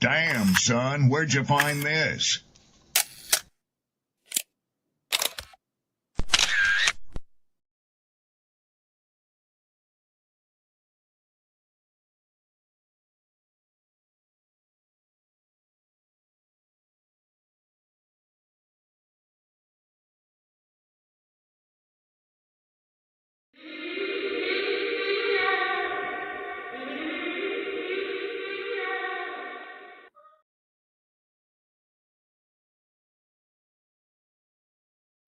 Damn, son, where'd you find this?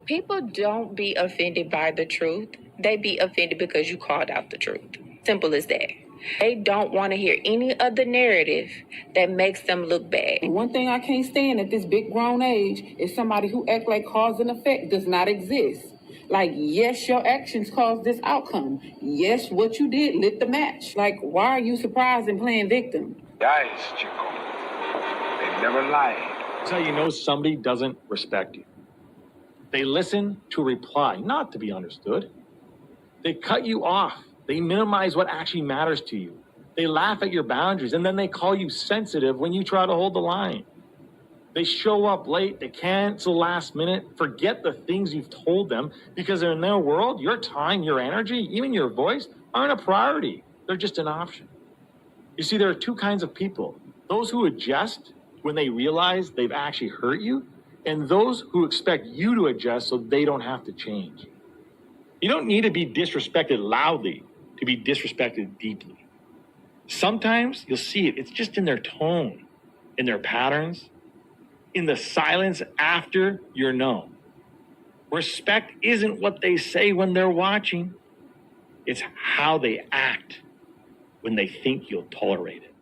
People don't be offended by the truth. They be offended because you called out the truth. Simple as that. They don't want to hear any other narrative that makes them look bad. And one thing I can't stand at this big grown age is somebody who act like cause and effect does not exist. Like, yes, your actions caused this outcome. Yes, what you did lit the match. Like, why are you surprised and playing victim? Guys, Chico, they never lied. That's how you know somebody doesn't respect you. They listen to reply, not to be understood. They cut you off. They minimize what actually matters to you. They laugh at your boundaries, and then they call you sensitive when you try to hold the line. They show up late, they cancel last minute, forget the things you've told them, because in their world, your time, your energy, even your voice aren't a priority. They're just an option. You see, there are two kinds of people. Those who adjust when they realize they've actually hurt you, and those who expect you to adjust so they don't have to change. You don't need to be disrespected loudly to be disrespected deeply. Sometimes you'll see it. It's just in their tone, in their patterns, in the silence after you're known. Respect isn't what they say when they're watching. It's how they act when they think you'll tolerate it.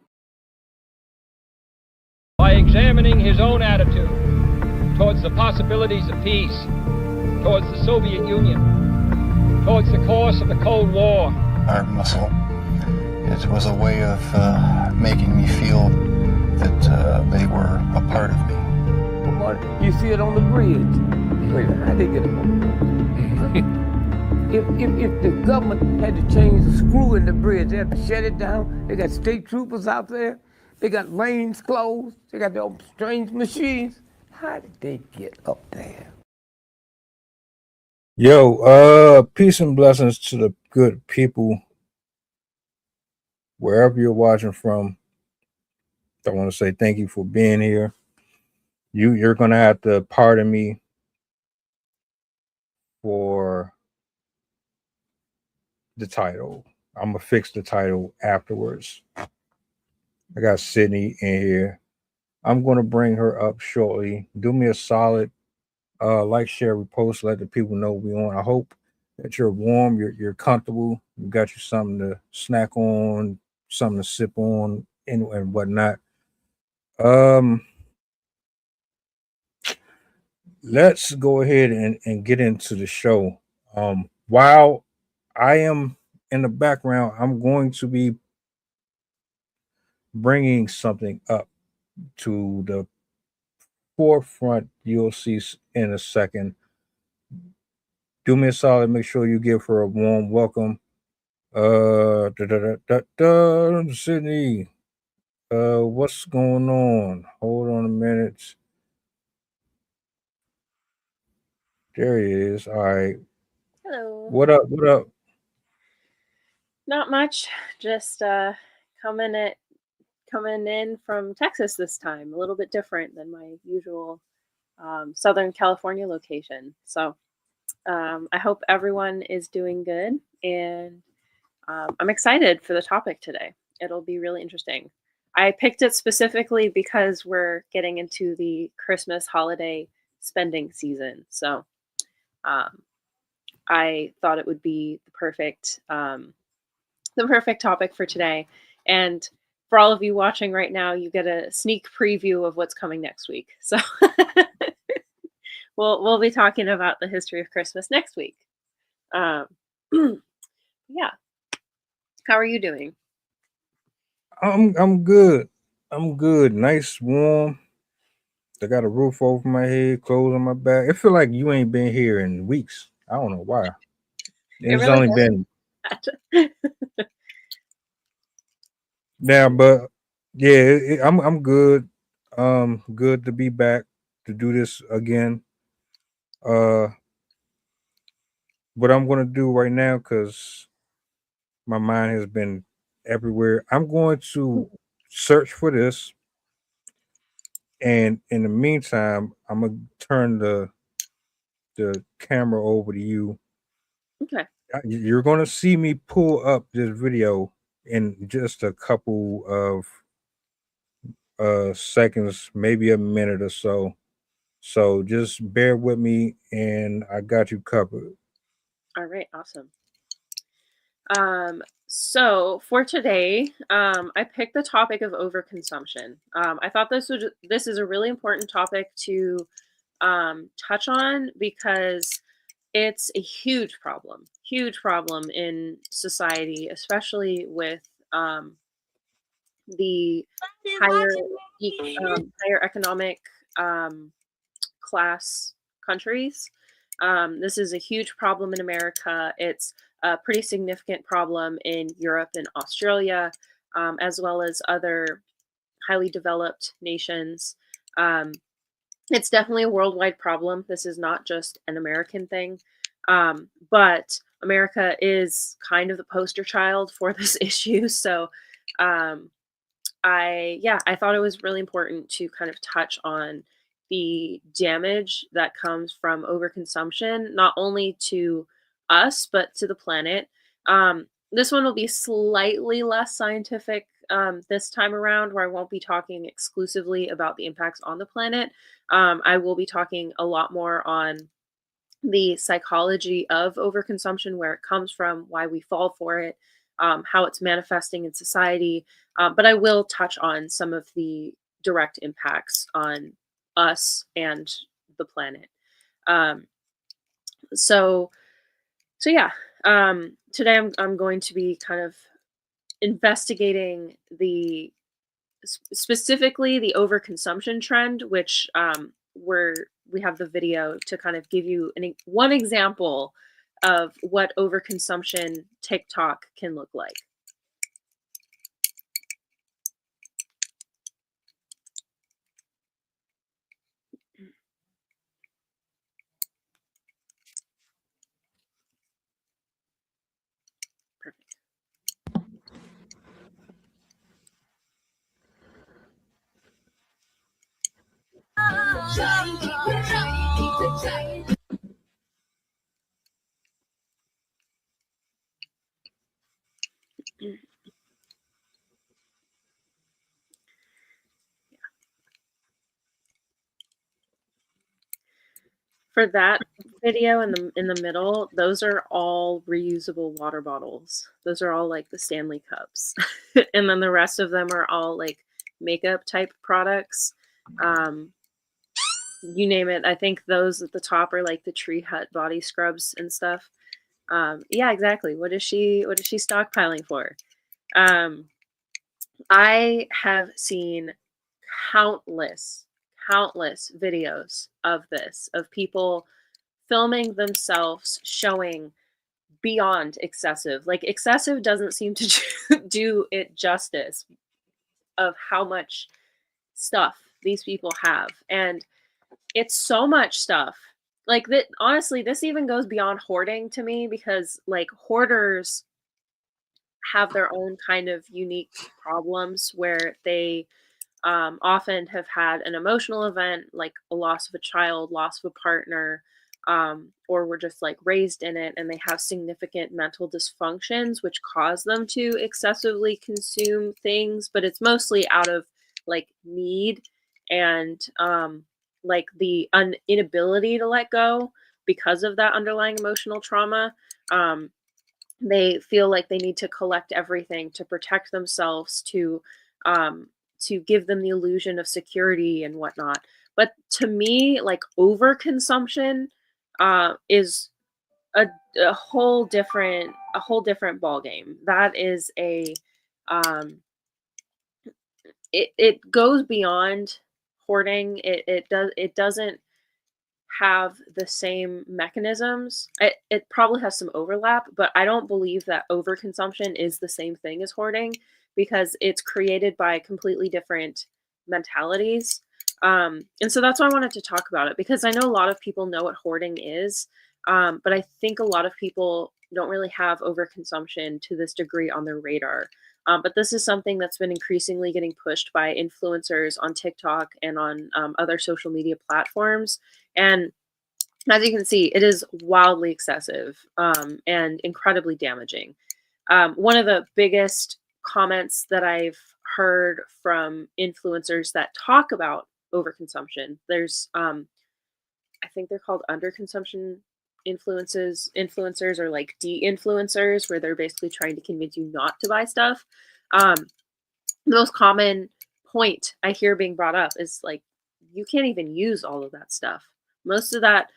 By examining his own attitude towards the possibilities of peace, towards the Soviet Union, towards the course of the Cold War. Art muscle. It was a way of making me feel that they were a part of me. You see it on the bridge. Wait, how they get it? If the government had to change the screw in the bridge, they had to shut it down. They got state troopers out there. They got lanes closed. They got their strange machines. How did they get up there? Yo, peace and blessings to the good people wherever you're watching from. I want to say thank you for being here. You're gonna have to pardon me for the title. I'm gonna fix the title afterwards. I got Sydney in here. I'm gonna bring her up shortly. Do me a solid, like, share, repost, let the people know we on. I hope that you're warm, you're comfortable, you got you something to snack on, something to sip on, and whatnot. Let's go ahead and get into the show. While I am in the background, I'm going to be bringing something up to the forefront. You'll see in a second. Do me a solid, make sure you give her a warm welcome. Sydney, what's going on? Hold on a minute. There he is. All right. Hello. What up? What up? Not much. Just coming in from Texas this time. A little bit different than my usual Southern California location. So I hope everyone is doing good, and I'm excited for the topic today. It'll be really interesting. I picked it specifically because we're getting into the Christmas holiday spending season. So I thought it would be the perfect topic for today. And for all of you watching right now, you get a sneak preview of what's coming next week. So we'll be talking about the history of Christmas next week. Yeah. How are you doing? I'm good. I'm good. Nice, warm. I got a roof over my head, clothes on my back. It feel like you ain't been here in weeks. I don't know why. It's really only been. Yeah, but Yeah, I'm good. Good to be back to do this again. Uh, what I'm gonna do right now, because my mind has been everywhere. I'm going to search for this, and in the meantime, I'm gonna turn the camera over to you. Okay. You're gonna see me pull up this video in just a couple of seconds, maybe a minute or so. So just bear with me, and I got you covered. All right. Awesome. So for today, I picked the topic of overconsumption. I thought this is a really important topic to touch on because it's a huge problem in society, especially with the higher higher economic um, class countries. This is a huge problem in America. It's a pretty significant problem in Europe and Australia, as well as other highly developed nations. Um, it's definitely a worldwide problem. This is not just an American thing. But America is kind of the poster child for this issue. So um, I thought it was really important to kind of touch on the damage that comes from overconsumption, not only to us but to the planet. This one will be slightly less scientific this time around, where I won't be talking exclusively about the impacts on the planet. I will be talking a lot more on the psychology of overconsumption, where it comes from, why we fall for it, how it's manifesting in society. But I will touch on some of the direct impacts on us and the planet. Um, so, so yeah. Today I'm going to be kind of investigating specifically the overconsumption trend, which we have the video to kind of give you one example of what overconsumption TikTok can look like. Perfect. For that video in the middle, those are all reusable water bottles. Those are all like the Stanley cups. And then the rest of them are all like makeup type products. You name it. I think those at the top are like the Tree Hut body scrubs and stuff. Yeah, exactly. What is she stockpiling for? I have seen countless, countless videos of this, of people filming themselves showing beyond excessive. Like, excessive doesn't seem to do it justice of how much stuff these people have. And it's so much stuff. Like, that, honestly, this even goes beyond hoarding to me, because like hoarders have their own kind of unique problems where they often have had an emotional event like a loss of a child, loss of a partner, or were just like raised in it, and they have significant mental dysfunctions which cause them to excessively consume things, but it's mostly out of like need and like the inability to let go because of that underlying emotional trauma. They feel like they need to collect everything to protect themselves, to give them the illusion of security and whatnot. But to me, like, overconsumption is a, a whole different ball game. That is a um, it goes beyond hoarding. It doesn't have the same mechanisms. It probably has some overlap, but I don't believe that overconsumption is the same thing as hoarding. because it's created by completely different mentalities. And so that's why I wanted to talk about it, because I know a lot of people know what hoarding is, but I think a lot of people don't really have overconsumption to this degree on their radar. But this is something that's been increasingly getting pushed by influencers on TikTok and on other social media platforms. And as you can see, it is wildly excessive and incredibly damaging. One of the biggest comments that I've heard from influencers that talk about overconsumption, there's I think they're called underconsumption influencers, or like de-influencers, where they're basically trying to convince you not to buy stuff. The most common point I hear being brought up is like, you can't even use all of that stuff. Most of that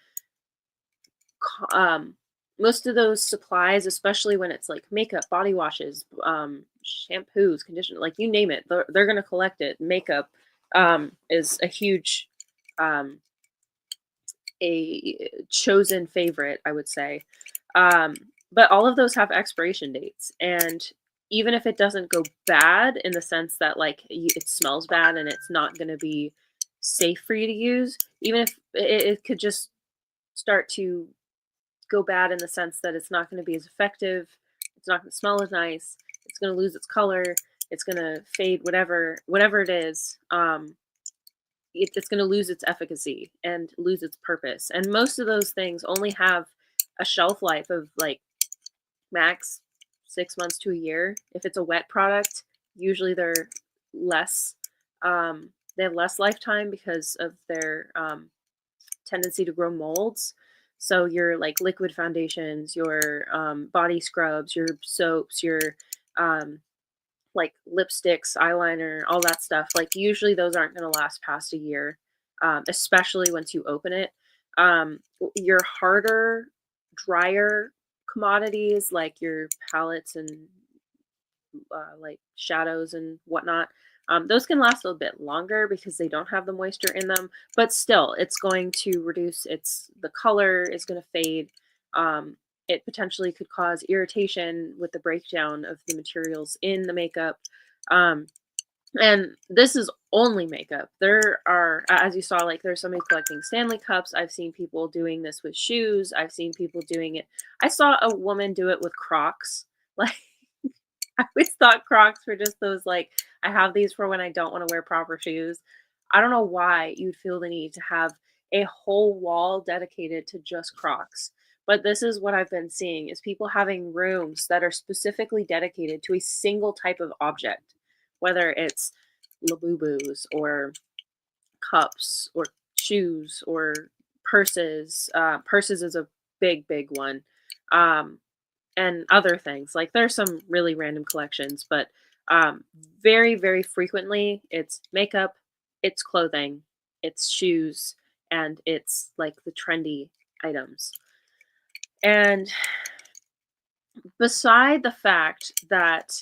most of those supplies, especially when it's like makeup, body washes, shampoos, conditioner, like you name it, they're going to collect it. Makeup is a huge, a chosen favorite, I would say. But all of those have expiration dates. And even if it doesn't go bad in the sense that like it smells bad and it's not going to be safe for you to use, even if it could just start to go bad in the sense that it's not going to be as effective, it's not going to smell as nice, it's going to lose its color, it's going to fade, whatever it is, it's going to lose its efficacy and lose its purpose. And most of those things only have a shelf life of like max 6 months to a year. If it's a wet product, usually they're less, they have less lifetime because of their tendency to grow molds. So your like liquid foundations, your body scrubs, your soaps, your like lipsticks, eyeliner, all that stuff, like usually those aren't going to last past a year, especially once you open it. Your harder, drier commodities like your palettes and like shadows and whatnot, those can last a little bit longer because they don't have the moisture in them, but still it's going to reduce the color is going to fade. It potentially could cause irritation with the breakdown of the materials in the makeup. And this is only makeup. There are, as you saw, like there's somebody collecting Stanley cups. I've seen people doing this with shoes. I've seen people doing it. I saw a woman do it with Crocs. Like, I always thought Crocs were just those, like, I have these for when I don't want to wear proper shoes. I don't know why you'd feel the need to have a whole wall dedicated to just Crocs. But this is what I've been seeing, is people having rooms that are specifically dedicated to a single type of object, whether it's Labubus or cups or shoes or purses. Purses is a big one. And other things. Like there's some really random collections, but very, very frequently it's makeup, it's clothing, it's shoes, and it's like the trendy items. And beside the fact that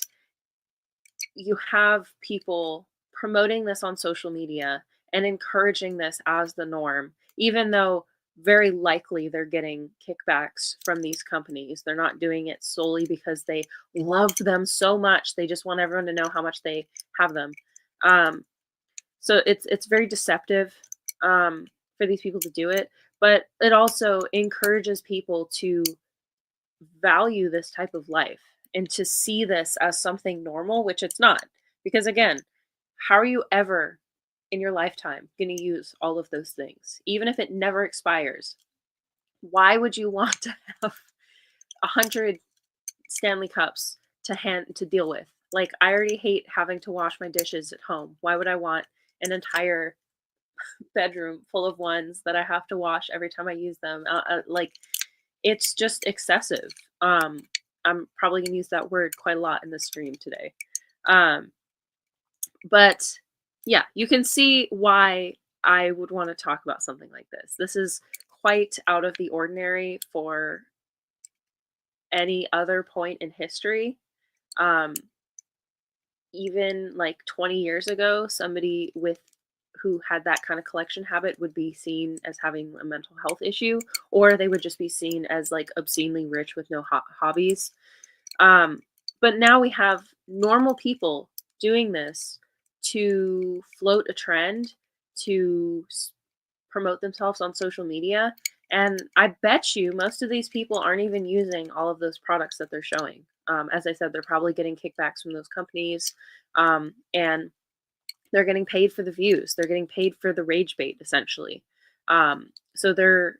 you have people promoting this on social media and encouraging this as the norm, even though very likely they're getting kickbacks from these companies. They're not doing it solely because they love them so much. They just want everyone to know how much they have them. So it's very deceptive for these people to do it, but it also encourages people to value this type of life and to see this as something normal, which it's not. Because again, how are you ever in your lifetime going to use all of those things, even if it never expires? Why would you want to have 100 Stanley cups to deal with? Like, I already hate having to wash my dishes at home. Why would I want an entire bedroom full of ones that I have to wash every time I use them? Like, it's just excessive. I'm probably gonna use that word quite a lot in the stream today. But yeah, you can see why I would want to talk about something like this. This is quite out of the ordinary for any other point in history. Even like 20 years ago, somebody who had that kind of collection habit would be seen as having a mental health issue, or they would just be seen as like obscenely rich with no hobbies. But now we have normal people doing this to float a trend, to promote themselves on social media. And I bet you most of these people aren't even using all of those products that they're showing. As I said, they're probably getting kickbacks from those companies, and they're getting paid for the views. They're getting paid for the rage bait, essentially. So they're,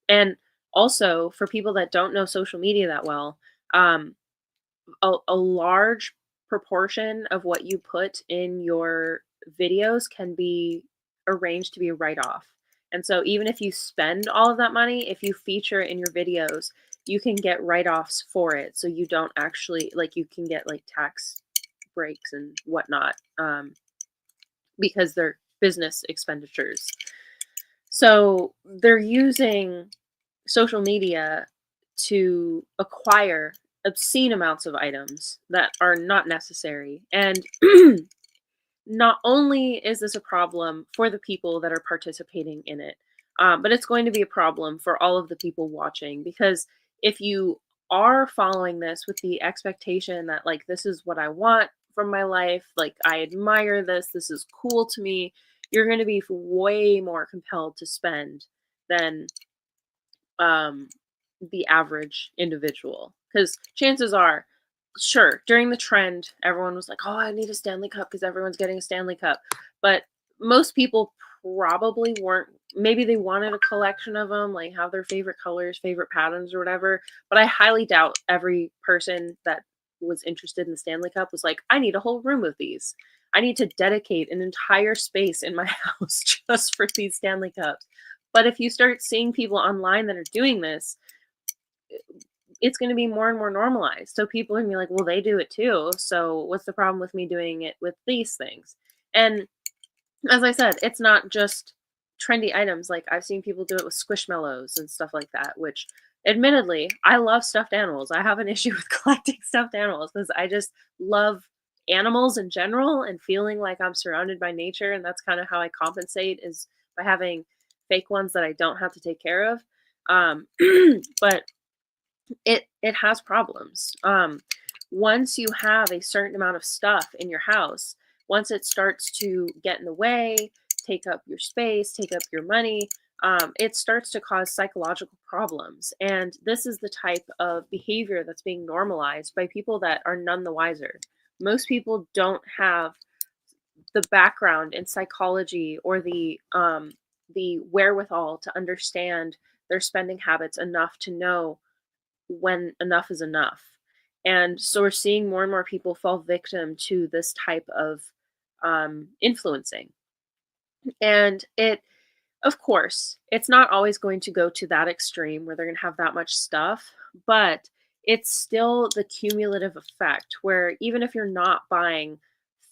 and also for people that don't know social media that well, a large proportion of what you put in your videos can be arranged to be a write-off. And so even if you spend all of that money, if you feature it in your videos, you can get write-offs for it. So you don't actually, like, you can get like tax breaks and whatnot, because they're business expenditures. So they're using social media to acquire obscene amounts of items that are not necessary. And not only is this a problem for the people that are participating in it, but it's going to be a problem for all of the people watching, because if you are following this with the expectation that, like, this is what I want from my life, like, I admire this, this is cool to me, you're going to be way more compelled to spend than the average individual. Because chances are, sure, during the trend, everyone was like, oh, I need a Stanley Cup because everyone's getting a Stanley Cup. But most people probably weren't, maybe they wanted a collection of them, like have their favorite colors, favorite patterns, or whatever. But I highly doubt every person that was interested in the Stanley Cup was like, I need a whole room of these. I need to dedicate an entire space in my house just for these Stanley Cups. But if you start seeing people online that are doing this, it's going to be more and more normalized. So people are going to be like, well, they do it too. So what's the problem with me doing it with these things? And as I said, it's not just trendy items. Like, I've seen people do it with squishmallows and stuff like that, which admittedly, I love stuffed animals. I have an issue with collecting stuffed animals because I just love animals in general and feeling like I'm surrounded by nature. And that's kind of how I compensate, is by having fake ones that I don't have to take care of. But it has problems. Once you have a certain amount of stuff in your house, once it starts to get in the way, take up your space, take up your money, it starts to cause psychological problems. And this is the type of behavior that's being normalized by people that are none the wiser. Most people don't have the background in psychology or the wherewithal to understand their spending habits enough to know when enough is enough. And so we're seeing more and more people fall victim to this type of influencing. And it, of course, it's not always going to go to that extreme where they're going to have that much stuff, but it's still the cumulative effect where even if you're not buying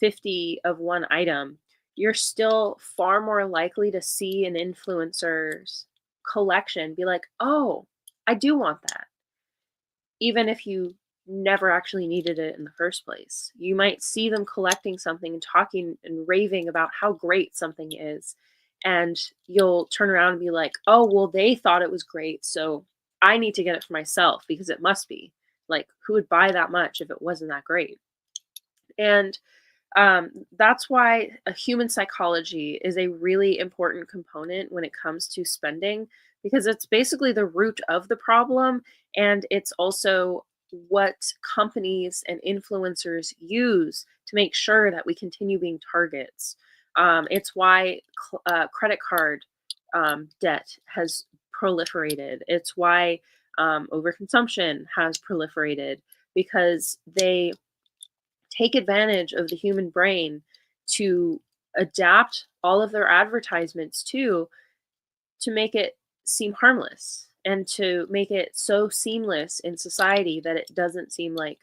50 of one item, you're still far more likely to see an influencer's collection be like, oh, I do want that, even if you never actually needed it in the first place. You might see them collecting something and talking and raving about how great something is. And you'll turn around and be like, oh, well, they thought it was great, so I need to get it for myself because it must be. Like, who would buy that much if it wasn't that great? And that's why a human psychology is a really important component when it comes to spending, because it's basically the root of the problem. And it's also what companies and influencers use to make sure that we continue being targets. It's why credit card debt has proliferated. It's why overconsumption has proliferated, because they take advantage of the human brain to adapt all of their advertisements to make it seem harmless and to make it so seamless in society that it doesn't seem like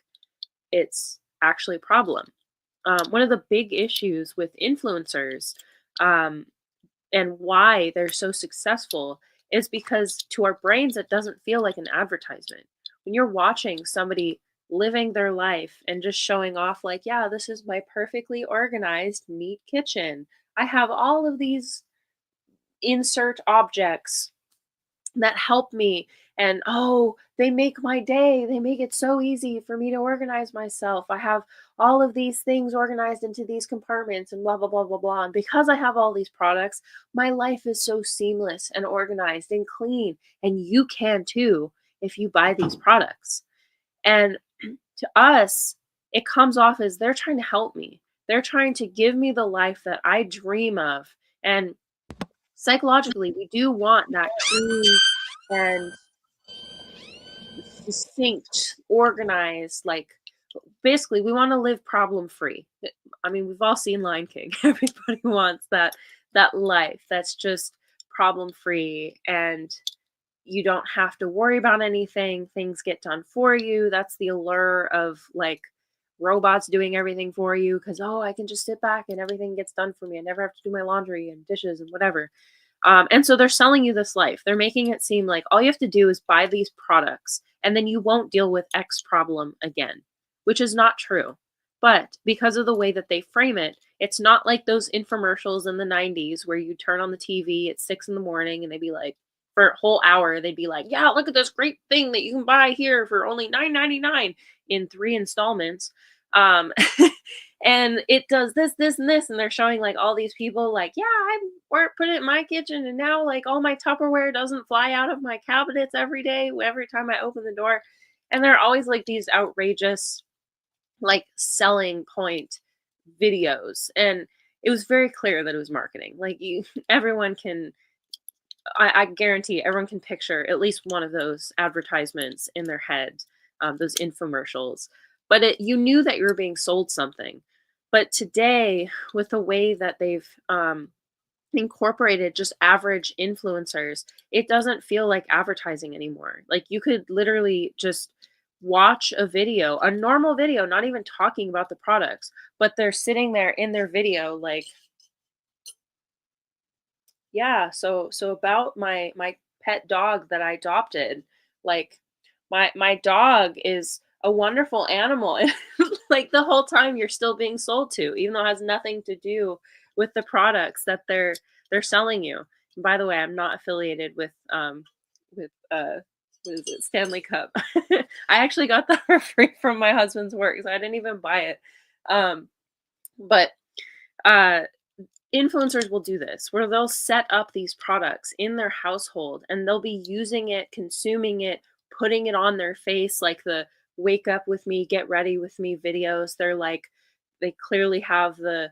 it's actually a problem. One of the big issues with influencers, and why they're so successful, is because to our brains it doesn't feel like an advertisement. When you're watching somebody living their life and just showing off, like, yeah, this is my perfectly organized, neat kitchen, I have all of these insert objects that help me And oh, they make my day. They make it so easy for me to organize myself. I have all of these things organized into these compartments and blah, blah, blah, blah, blah. And because I have all these products, my life is so seamless and organized and clean. And you can too if you buy these products. And to us, it comes off as they're trying to help me. They're trying to give me the life that I dream of. And psychologically, we do want that clean and distinct, organized, like basically we want to live problem free. I mean, we've all seen Lion King. Everybody wants that life that's just problem free, and you don't have to worry about anything. Things get done for you. That's the allure of like robots doing everything for you, because oh, I can just sit back and everything gets done for me. I never have to do my laundry and dishes and whatever. And so they're selling you this life. They're making it seem like all you have to do is buy these products and then you won't deal with X problem again, which is not true. But because of the way that they frame it, it's not like those infomercials in the 90s where you turn on the TV at 6 in the morning and they'd be like, for a whole hour, they'd be like, yeah, look at this great thing that you can buy here for only $9.99 in 3 installments. And it does this, this, and this. And they're showing like all these people like, yeah, I put it in my kitchen and now like all my Tupperware doesn't fly out of my cabinets every day, every time I open the door. And they're always like these outrageous, like selling point videos. And it was very clear that it was marketing. Like everyone can, I guarantee everyone can picture at least one of those advertisements in their head, those infomercials. But you knew that you were being sold something. But today, with the way that they've incorporated just average influencers, it doesn't feel like advertising anymore. Like you could literally just watch a video, a normal video, not even talking about the products, but they're sitting there in their video like, yeah, so about my pet dog that I adopted, like my dog is a wonderful animal. And like the whole time you're still being sold to, even though it has nothing to do with the products that they're selling you. And by the way, I'm not affiliated with what is it, Stanley Cup. I actually got that for free from my husband's work, so I didn't even buy it. But influencers will do this where they'll set up these products in their household and they'll be using it, consuming it, putting it on their face, like the wake up with me, get ready with me videos. They're like, they clearly have the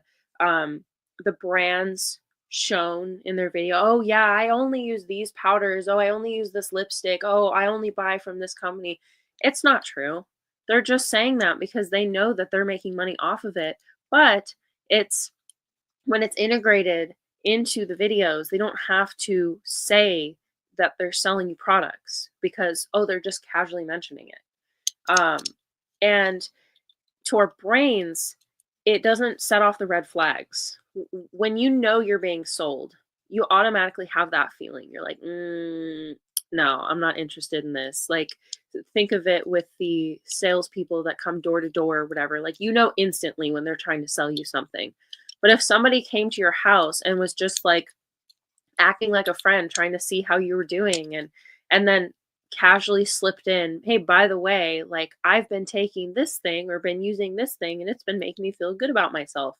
brands shown in their video. Oh yeah, I only use these powders. Oh, I only use this lipstick. Oh, I only buy from this company. It's not true. They're just saying that because they know that they're making money off of it. But it's when it's integrated into the videos, they don't have to say that they're selling you products because, oh, they're just casually mentioning it. And to our brains, it doesn't set off the red flags. When you know you're being sold, you automatically have that feeling. You're like, no, I'm not interested in this. Like, think of it with the salespeople that come door to door or whatever. Like, you know instantly when they're trying to sell you something. But if somebody came to your house and was just like acting like a friend, trying to see how you were doing, and then casually slipped in, hey, by the way, like I've been taking this thing or been using this thing and it's been making me feel good about myself,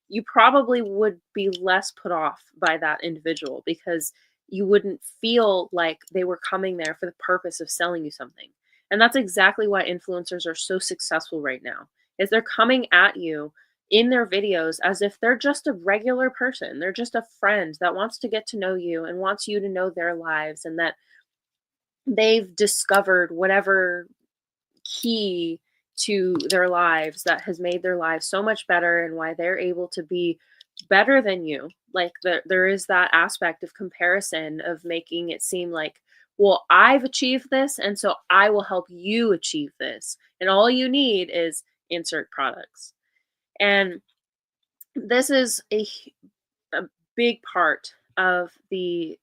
you probably would be less put off by that individual because you wouldn't feel like they were coming there for the purpose of selling you something. And that's exactly why influencers are so successful right now, is they're coming at you in their videos as if they're just a regular person. They're just a friend that wants to get to know you and wants you to know their lives, and that they've discovered whatever key to their lives that has made their lives so much better and why they're able to be better than you. Like there is that aspect of comparison of making it seem like, well, I've achieved this and so I will help you achieve this. And all you need is insert products. And this is a big part of the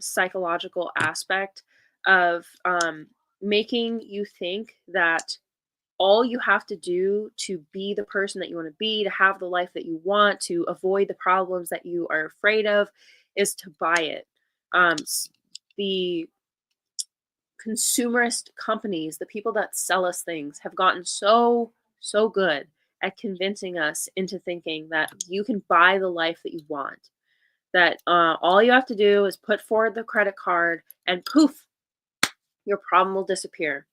psychological aspect of making you think that all you have to do to be the person that you want to be, to have the life that you want, to avoid the problems that you are afraid of, is to buy it. The consumerist companies, the people that sell us things, have gotten so good at convincing us into thinking that you can buy the life that you want. That all you have to do is put forward the credit card and poof, your problem will disappear.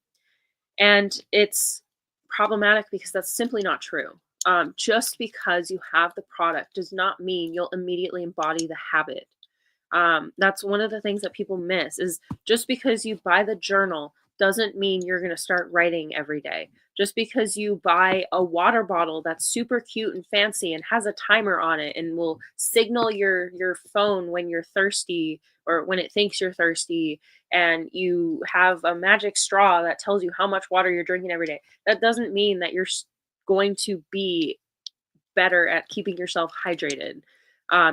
And it's problematic because that's simply not true. Just because you have the product does not mean you'll immediately embody the habit. That's one of the things that people miss is just because you buy the journal doesn't mean you're going to start writing every day. Just because you buy a water bottle that's super cute and fancy and has a timer on it and will signal your phone when you're thirsty or when it thinks you're thirsty, and you have a magic straw that tells you how much water you're drinking every day, that doesn't mean that you're going to be better at keeping yourself hydrated.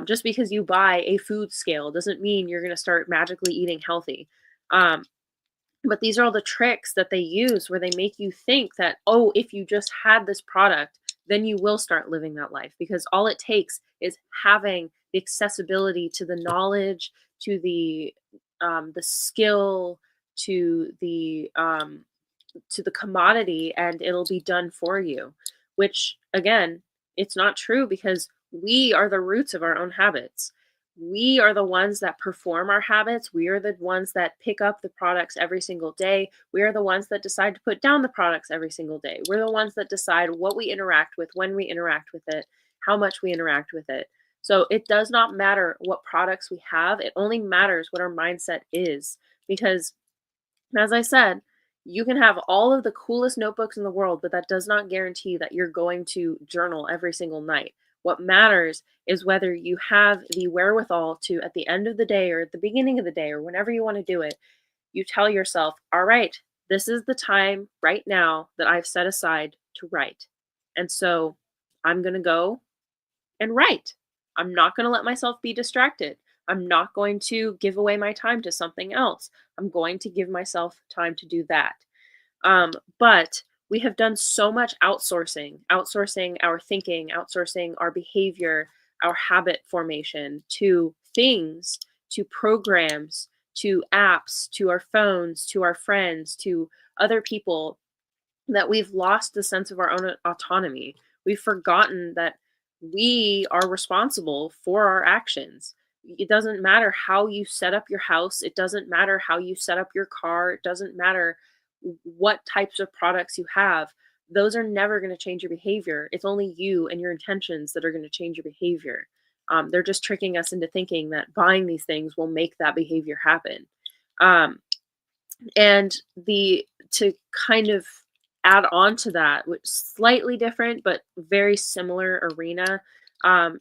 Just because you buy a food scale doesn't mean you're going to start magically eating healthy. But these are all the tricks that they use where they make you think that, oh, if you just had this product, then you will start living that life, because all it takes is having the accessibility to the knowledge, to the skill, to the commodity, and it'll be done for you. Which again, it's not true, because we are the roots of our own habits. We are the ones that perform our habits. We are the ones that pick up the products every single day. We are the ones that decide to put down the products every single day. We're the ones that decide what we interact with, when we interact with it, how much we interact with it. So it does not matter what products we have. It only matters what our mindset is. Because, as I said, you can have all of the coolest notebooks in the world, but that does not guarantee that you're going to journal every single night. What matters is whether you have the wherewithal to, at the end of the day or at the beginning of the day or whenever you want to do it, you tell yourself, all right, this is the time right now that I've set aside to write. And so I'm going to go and write. I'm not going to let myself be distracted. I'm not going to give away my time to something else. I'm going to give myself time to do that. But we have done so much outsourcing our thinking, outsourcing our behavior, our habit formation to things, to programs, to apps, to our phones, to our friends, to other people, that we've lost the sense of our own autonomy. We've forgotten that we are responsible for our actions. It doesn't matter how you set up your house. It doesn't matter how you set up your car. It doesn't matter what types of products you have. Those are never going to change your behavior. It's only you and your intentions that are going to change your behavior. They're just tricking us into thinking that buying these things will make that behavior happen. And to kind of add on to that, which slightly different but very similar arena,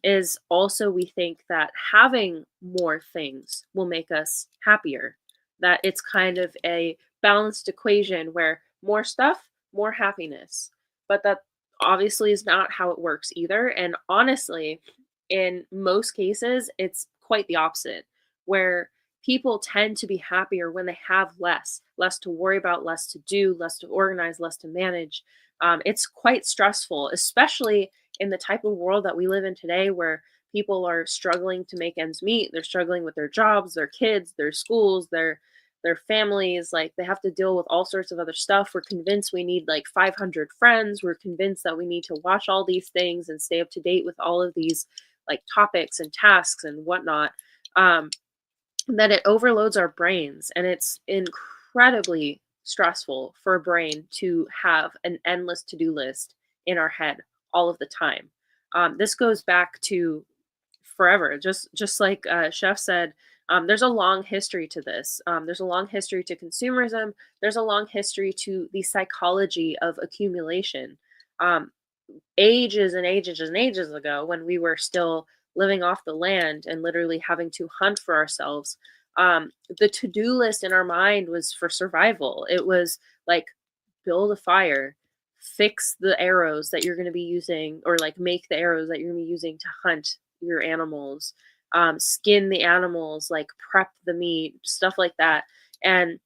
is also we think that having more things will make us happier. That it's kind of a balanced equation where more stuff, more happiness. But that obviously is not how it works either. And honestly, in most cases, it's quite the opposite, where people tend to be happier when they have less to worry about, less to do, less to organize, less to manage. It's quite stressful, especially in the type of world that we live in today, where people are struggling to make ends meet. They're struggling with their jobs, their kids, their schools, their families. Like, they have to deal with all sorts of other stuff. We're convinced we need like 500 friends. We're convinced that we need to watch all these things and stay up to date with all of these like topics and tasks and whatnot. That it overloads our brains, and it's incredibly stressful for a brain to have an endless to-do list in our head all of the time. This goes back to forever. Just like Chef said, there's a long history to this. There's a long history to consumerism. There's a long history to the psychology of accumulation. Ages and ages and ages ago, when we were still living off the land and literally having to hunt for ourselves, the to-do list in our mind was for survival. It was like, build a fire, fix the arrows that you're going to be using, or like make the arrows that you're going to be using to hunt your animals, skin the animals, like prep the meat, stuff like that. And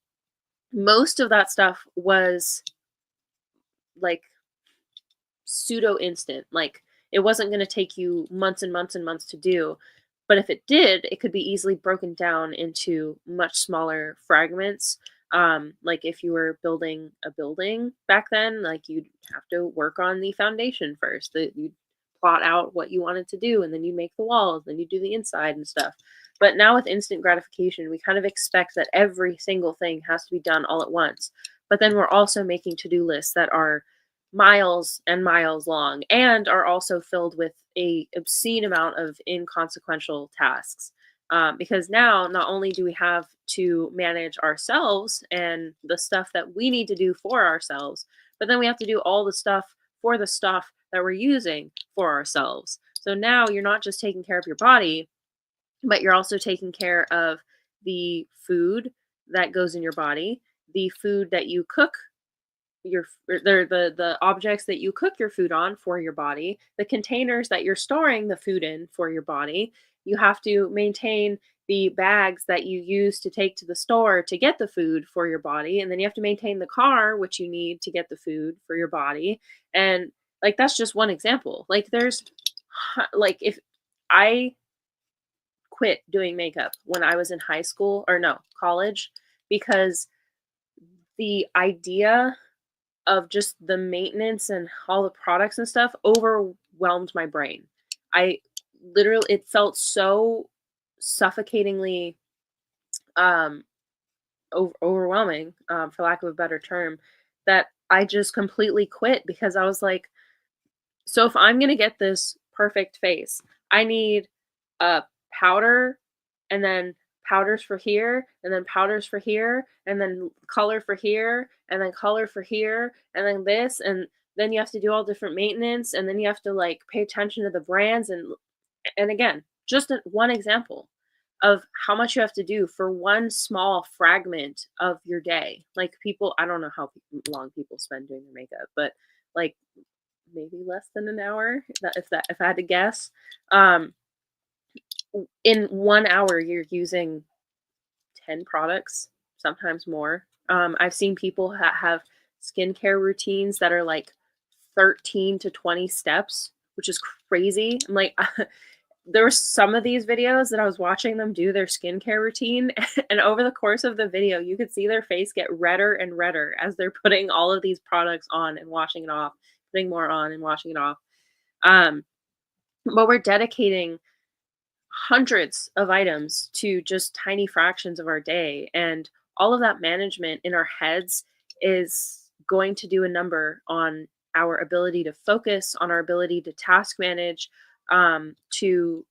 most of that stuff was like pseudo instant. Like, it wasn't going to take you months and months and months to do. But if it did, it could be easily broken down into much smaller fragments Like if you were building a building back then, like you'd have to work on the foundation first. That you'd plot out what you wanted to do, and then you make the walls, then you do the inside and stuff. But now with instant gratification, we kind of expect that every single thing has to be done all at once. But then we're also making to-do lists that are miles and miles long and are also filled with a obscene amount of inconsequential tasks. Because now not only do we have to manage ourselves and the stuff that we need to do for ourselves, but then we have to do all the stuff for the stuff that we're using for ourselves. So now you're not just taking care of your body, but you're also taking care of the food that goes in your body, the food that you cook the objects that you cook your food on for your body, the containers that you're storing the food in for your body. You have to maintain the bags that you use to take to the store to get the food for your body, and then you have to maintain the car which you need to get the food for your body. And like that's just one example. Like there's like if I quit doing makeup when I was in high school or no, college because the idea of just the maintenance and all the products and stuff overwhelmed my brain. I literally it felt so suffocatingly um overwhelming, for lack of a better term, that I just completely quit because I was like, so if I'm gonna get this perfect face, I need a powder and then powders for here and then powders for here and then color for here and then color for here and then this and then you have to do all different maintenance and then you have to like pay attention to the brands and again, just one example of how much you have to do for one small fragment of your day. Like people, I don't know how long people spend doing their makeup, but like maybe less than an hour if I had to guess. In 1 hour you're using 10 products, sometimes more. I've seen people have skincare routines that are like 13 to 20 steps, which is crazy. I'm like there were some of these videos that I was watching them do their skincare routine and over the course of the video you could see their face get redder and redder as they're putting all of these products on and washing it off, putting more on and washing it off. But we're dedicating hundreds of items to just tiny fractions of our day. And all of that management in our heads is going to do a number on our ability to focus, on our ability to task manage, to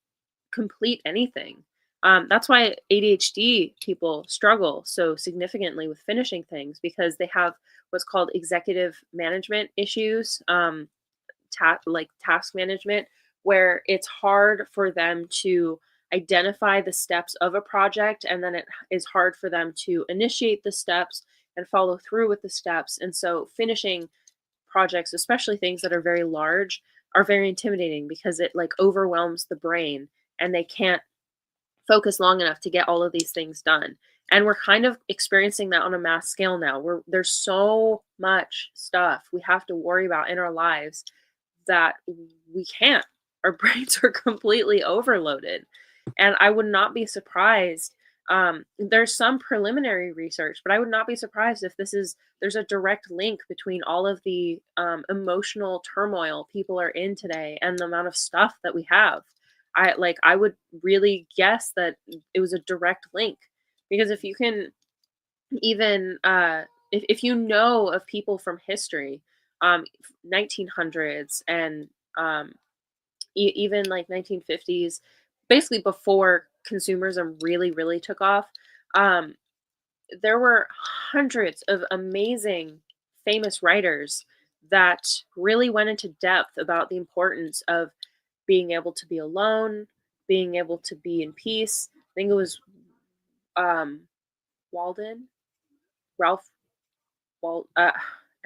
complete anything. That's why ADHD people struggle so significantly with finishing things because they have what's called executive management issues, like task management, where it's hard for them to identify the steps of a project and then it is hard for them to initiate the steps and follow through with the steps. And so finishing projects, especially things that are very large, are very intimidating because it like overwhelms the brain and they can't focus long enough to get all of these things done. And we're kind of experiencing that on a mass scale now. There's so much stuff we have to worry about in our lives that we can't. Our brains are completely overloaded. And I would not be surprised. There's some preliminary research, but I would not be surprised if there's a direct link between all of the emotional turmoil people are in today and the amount of stuff that we have. I would really guess that it was a direct link because if you can even if you know of people from history, 1900s and even like 1950s, basically before consumerism really took off, there were hundreds of amazing famous writers that really went into depth about the importance of being able to be alone, being able to be in peace. I think it was Walden, Ralph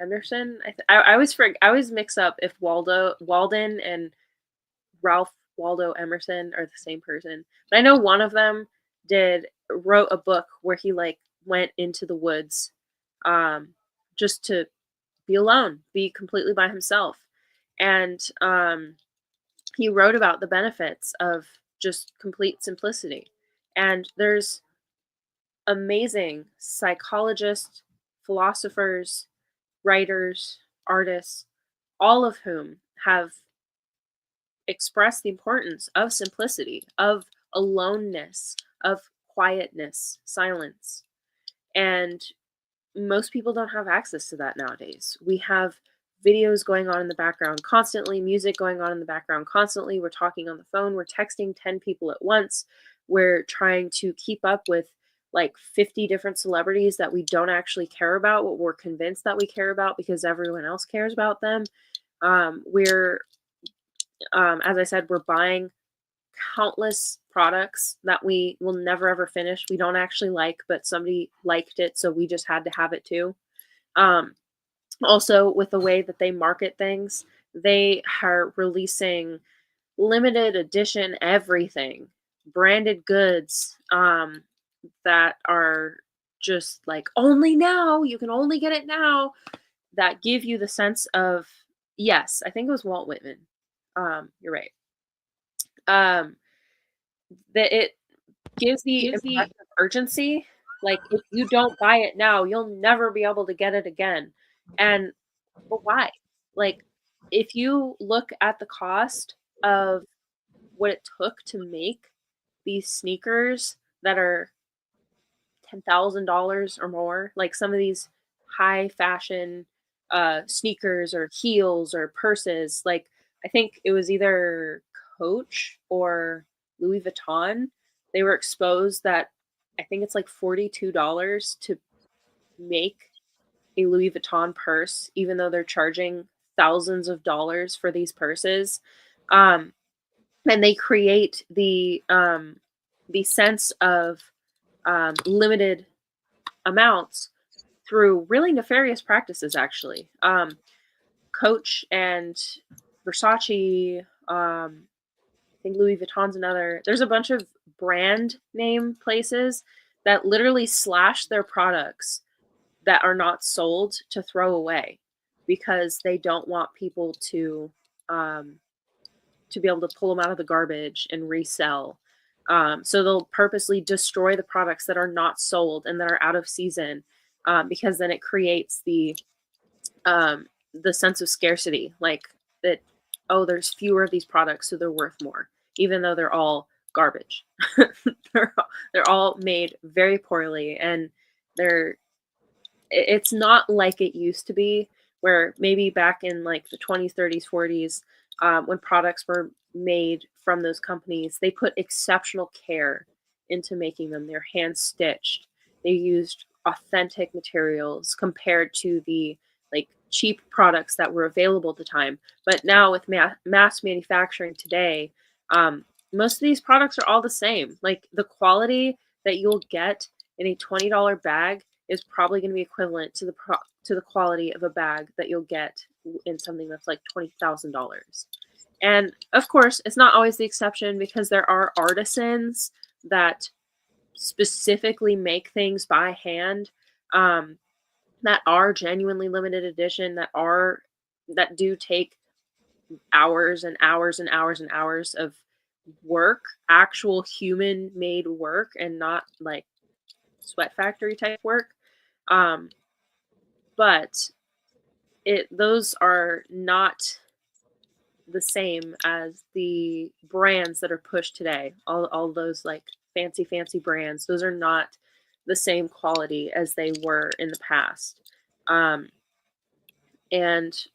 Emerson. I always mix up if Walden and Ralph Waldo Emerson are the same person. But I know one of them wrote a book where he like went into the woods just to be alone, be completely by himself. And he wrote about the benefits of just complete simplicity. And there's amazing psychologists, philosophers, writers, artists, all of whom have expressed the importance of simplicity, of aloneness, of quietness, silence. And most people don't have access to that nowadays. We have videos going on in the background constantly, music going on in the background constantly. We're talking on the phone, we're texting 10 people at once. We're trying to keep up with like 50 different celebrities that we don't actually care about, what we're convinced that we care about because everyone else cares about them. As I said, we're buying countless products that we will never ever finish. We don't actually like, but somebody liked it, so we just had to have it too. Also, with the way that they market things, they are releasing limited edition everything, branded goods that are just like only now, you can only get it now, that give you the sense of, yes, I think it was Walt Whitman. You're right. That it gives the impression of urgency. Like, if you don't buy it now, you'll never be able to get it again. But why? Like, if you look at the cost of what it took to make these sneakers that are $10,000 or more, like some of these high fashion sneakers or heels or purses, like I think it was either Coach or Louis Vuitton, they were exposed that I think it's like $42 to make a Louis Vuitton purse, even though they're charging thousands of dollars for these purses. And they create the sense of limited amounts through really nefarious practices, actually. Coach and Versace, I think Louis Vuitton's another. There's a bunch of brand name places that literally slash their products that are not sold to throw away because they don't want people to be able to pull them out of the garbage and resell. So they'll purposely destroy the products that are not sold and that are out of season, because then it creates the sense of scarcity, like that. Oh, there's fewer of these products, so they're worth more, even though they're all garbage. they're all made very poorly, and it's not like it used to be, where maybe back in like the 20s, 30s, 40s, when products were made from those companies, they put exceptional care into making them. They're hand stitched. They used authentic materials compared to the like cheap products that were available at the time. But now with mass manufacturing today, most of these products are all the same. Like the quality that you'll get in a $20 bag is probably going to be equivalent to the quality of a bag that you'll get in something that's like $20,000. And of course, it's not always the exception, because there are artisans that specifically make things by hand, that are genuinely limited edition, that do take hours and hours and hours and hours of work, actual human made work, and not like sweat factory type work. But those are not the same as the brands that are pushed today. All those like fancy brands, those are not the same quality as they were in the past. And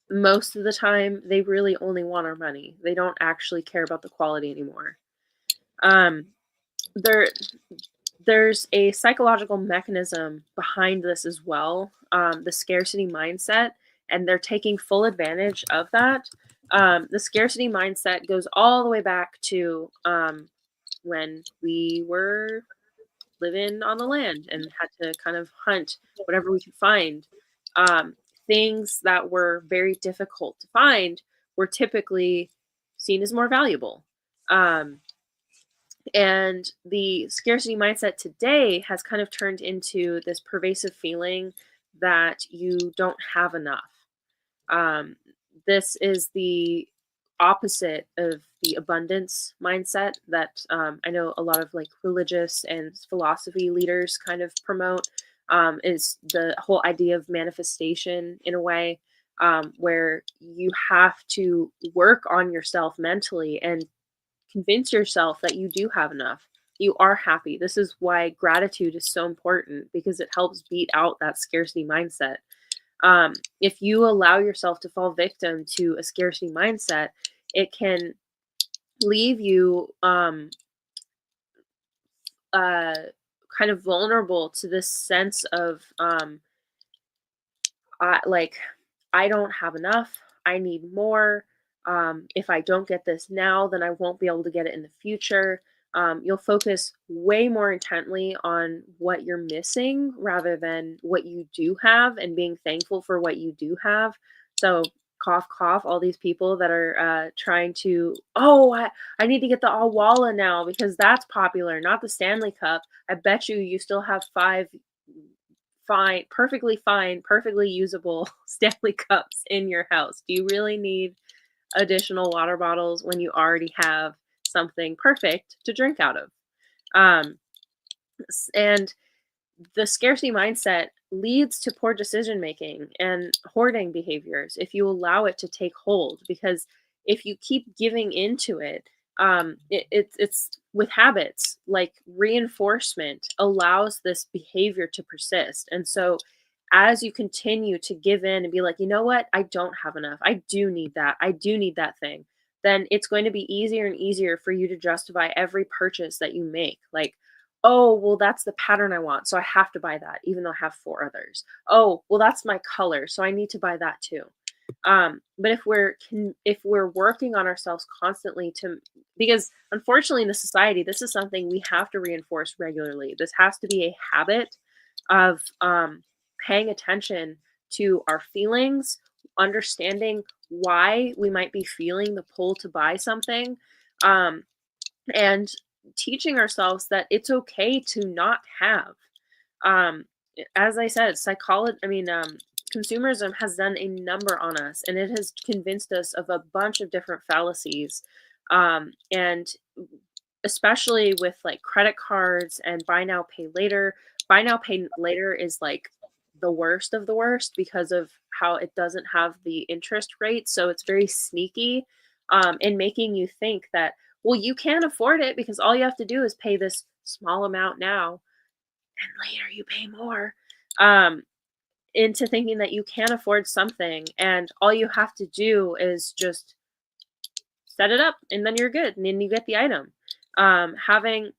most of the time, they really only want our money. They don't actually care about the quality anymore. There's a psychological mechanism behind this as well, the scarcity mindset, and they're taking full advantage of that. The scarcity mindset goes all the way back to when we were living on the land and had to kind of hunt whatever we could find. Things that were very difficult to find were typically seen as more valuable. And the scarcity mindset today has kind of turned into this pervasive feeling that you don't have enough. This is the opposite of the abundance mindset that I know a lot of like religious and philosophy leaders kind of promote, is the whole idea of manifestation in a way, where you have to work on yourself mentally and convince yourself that you do have enough. You are happy. This is why gratitude is so important, because it helps beat out that scarcity mindset. If you allow yourself to fall victim to a scarcity mindset, it can leave you kind of vulnerable to this sense of like, I don't have enough. I need more. If I don't get this now, then I won't be able to get it in the future. You'll focus way more intently on what you're missing rather than what you do have and being thankful for what you do have. So, cough, cough, all these people that are trying to, oh, I need to get the Awala now because that's popular, not the Stanley Cup. I bet you still have five fine, perfectly usable Stanley Cups in your house. Do you really need additional water bottles when you already have something perfect to drink out of? Um, and the scarcity mindset leads to poor decision making and hoarding behaviors if you allow it to take hold, because if you keep giving into it, it's with habits like reinforcement allows this behavior to persist. And so as you continue to give in and be like, you know what, I don't have enough, I do need that, I do need that thing, then it's going to be easier and easier for you to justify every purchase that you make. Like, oh, well, that's the pattern I want, so I have to buy that, even though I have four others. Oh, well, that's my color, so I need to buy that too. But if we're working on ourselves constantly to, because unfortunately in the society, this is something we have to reinforce regularly. This has to be a habit of paying attention to our feelings, understanding why we might be feeling the pull to buy something, and teaching ourselves that it's okay to not have. Um, as I said, consumerism has done a number on us, and it has convinced us of a bunch of different fallacies. And especially with like credit cards and buy now, pay later. Buy now, pay later is like the worst of the worst because of how it doesn't have the interest rate. So it's very sneaky, in making you think that, well, you can afford it because all you have to do is pay this small amount now and later you pay more. Into thinking that you can afford something and all you have to do is just set it up and then you're good and then you get the item. Having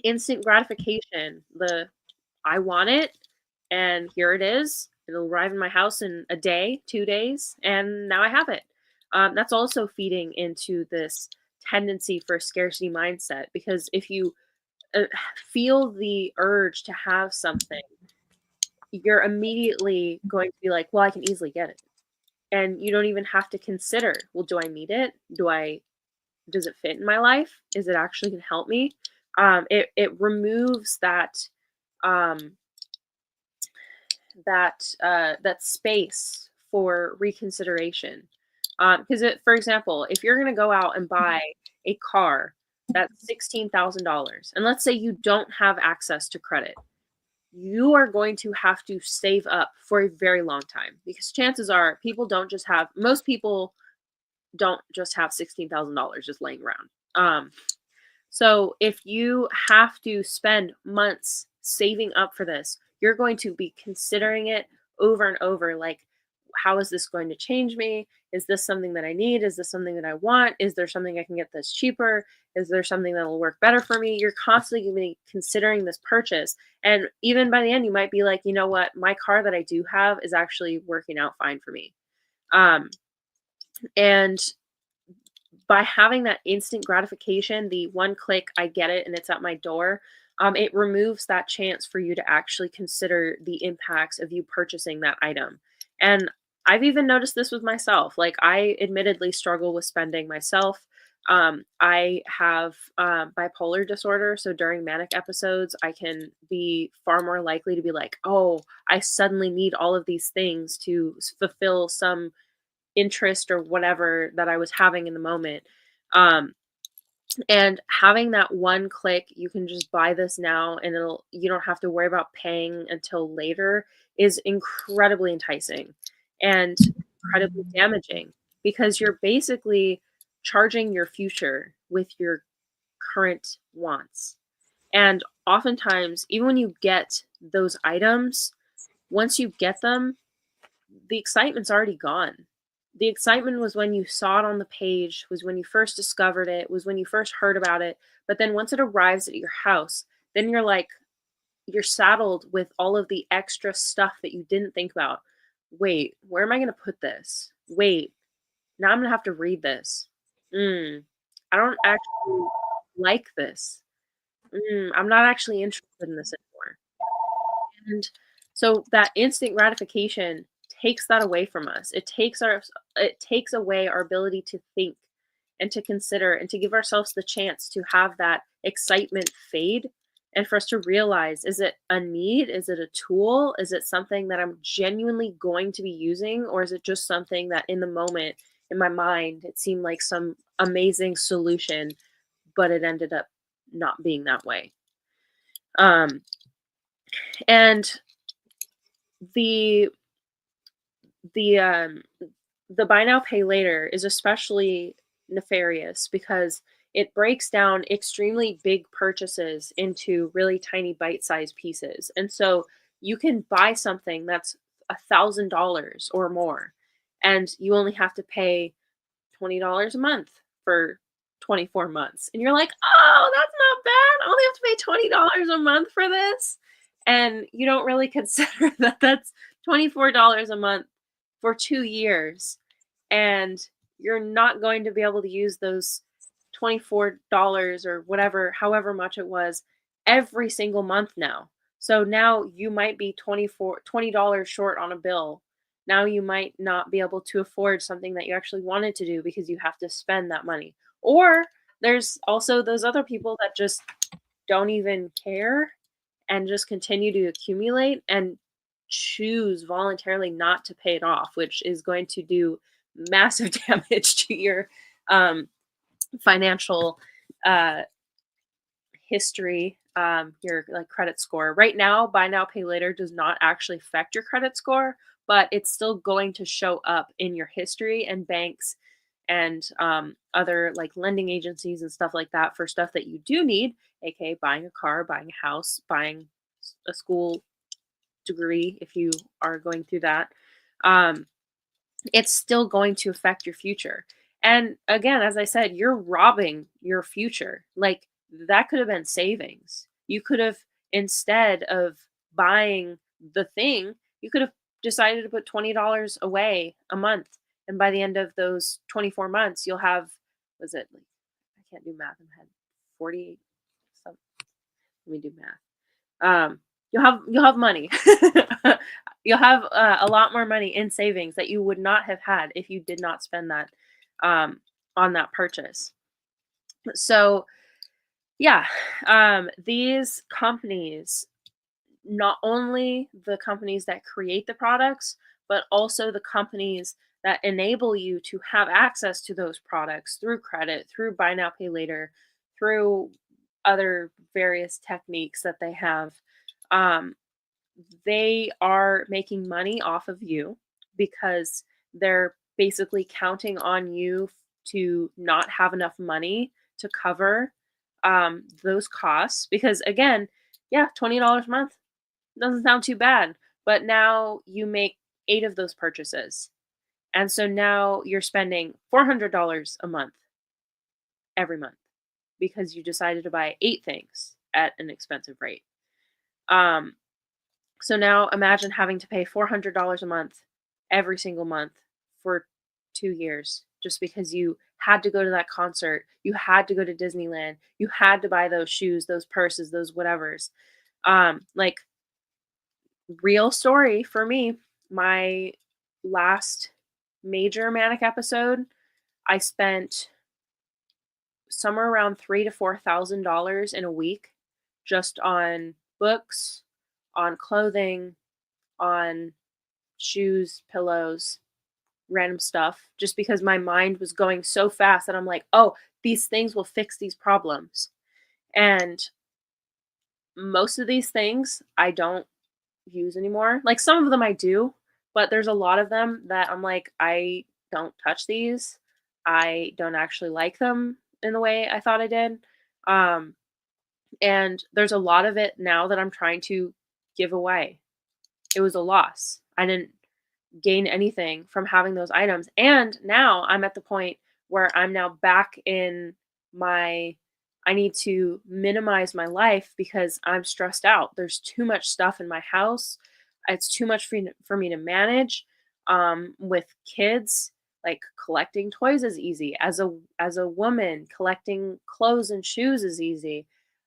instant gratification, I want it and here it is. It'll arrive in my house in a day, 2 days, and now I have it. That's also feeding into this tendency for a scarcity mindset, because if you feel the urge to have something, you're immediately going to be like, well, I can easily get it. And you don't even have to consider, well, do I need it? Does it fit in my life? Is it actually going to help me? It removes that that space for reconsideration. Because for example, if you're going to go out and buy a car that's $16,000, and let's say you don't have access to credit, you are going to have to save up for a very long time, because chances are most people don't just have $16,000 just laying around. So if you have to spend months saving up for this, you're going to be considering it over and over. Like, how is this going to change me? Is this something that I need? Is this something that I want? Is there something I can get that's cheaper? Is there something that will work better for me? You're constantly going to be considering this purchase. And even by the end, you might be like, you know what? My car that I do have is actually working out fine for me. And by having that instant gratification, the one click, I get it and it's at my door, it removes that chance for you to actually consider the impacts of you purchasing that item. And I've even noticed this with myself. Like, I admittedly struggle with spending myself. I have bipolar disorder. So during manic episodes, I can be far more likely to be like, oh, I suddenly need all of these things to fulfill some interest or whatever that I was having in the moment. And having that one click, you can just buy this now and you don't have to worry about paying until later, is incredibly enticing and incredibly damaging, because you're basically charging your future with your current wants. And oftentimes, even when you get those items, once you get them, the excitement's already gone. The excitement was when you saw it on the page, was when you first discovered it, was when you first heard about it. But then once it arrives at your house, then you're saddled with all of the extra stuff that you didn't think about. Wait, where am I going to put this? Wait, now I'm going to have to read this. I don't actually like this. I'm not actually interested in this anymore. And so that instant gratification takes that away from us. It takes away our ability to think and to consider and to give ourselves the chance to have that excitement fade, and for us to realize, is it a need? Is it a tool? Is it something that I'm genuinely going to be using? Or is it just something that in the moment, in my mind, it seemed like some amazing solution, but it ended up not being that way? And the buy now pay later is especially nefarious because it breaks down extremely big purchases into really tiny bite-sized pieces. And so you can buy something that's $1,000 or more, and you only have to pay $20 a month for 24 months. And you're like, oh, that's not bad. I only have to pay $20 a month for this. And you don't really consider that that's $24 a month for 2 years. And you're not going to be able to use those $24 or whatever, however much it was, every single month now. So now you might be $20 short on a bill. Now you might not be able to afford something that you actually wanted to do because you have to spend that money. Or there's also those other people that just don't even care and just continue to accumulate and choose voluntarily not to pay it off, which is going to do massive damage to your financial history, your like credit score. Right now, buy now, pay later does not actually affect your credit score, but it's still going to show up in your history, and banks and other like lending agencies and stuff like that for stuff that you do need, aka buying a car, buying a house, buying a school degree if you are going through that. It's still going to affect your future. And again, as I said, you're robbing your future. Like, that could have been savings. You could have, instead of buying the thing, you could have decided to put $20 away a month. And by the end of those 24 months, you'll have, was it like, I can't do math in my head, 48, some, let me do math. You'll have money. You'll have a lot more money in savings that you would not have had if you did not spend that on that purchase. So yeah, these companies, not only the companies that create the products, but also the companies that enable you to have access to those products through credit, through buy now, pay later, through other various techniques that they have. They are making money off of you because they're basically counting on you to not have enough money to cover those costs. Because again, yeah, $20 a month doesn't sound too bad, but now you make 8 of those purchases. And so now you're spending $400 a month every month because you decided to buy 8 things at an expensive rate. So now imagine having to pay $400 a month every single month for 2 years just because you had to go to that concert, you had to go to Disneyland, you had to buy those shoes, those purses, those whatevers. Like, real story for me, my last major manic episode, I spent somewhere around $3,000 to $4,000 in a week just on books, on clothing, on shoes, pillows, random stuff just because my mind was going so fast that I'm like, oh, these things will fix these problems. And most of these things I don't use anymore. Like some of them I do, but there's a lot of them that I'm like, I don't touch these. I don't actually like them in the way I thought I did. Um, and there's a lot of it now that I'm trying to give away. It was a loss. I didn't gain anything from having those items. And now I'm at the point where I'm now back in my I need to minimize my life because I'm stressed out. There's too much stuff in my house. It's too much for me to manage. With kids, like collecting toys is easy. As a woman, collecting clothes and shoes is easy.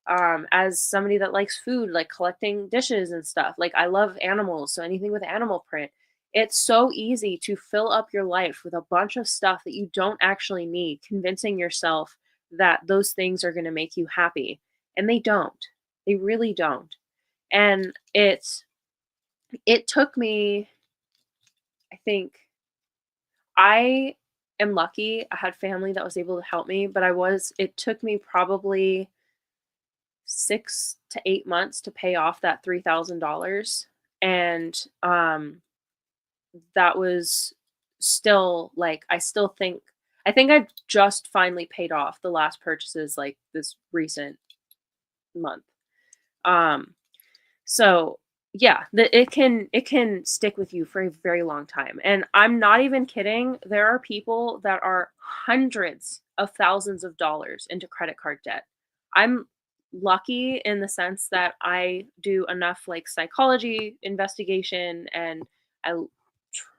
As somebody that likes food, like collecting dishes and stuff. Like I love animals, so anything with animal print. It's so easy to fill up your life with a bunch of stuff that you don't actually need, convincing yourself that those things are going to make you happy. And they don't. They really don't. And it took me, I think, I am lucky. I had family that was able to help me, but it took me probably 6 to 8 months to pay off that $3,000. And that was still like, I think I just finally paid off the last purchases like this recent month. So yeah, it can stick with you for a very long time. And I'm not even kidding. There are people that are hundreds of thousands of dollars into credit card debt. I'm lucky in the sense that I do enough like psychology investigation and I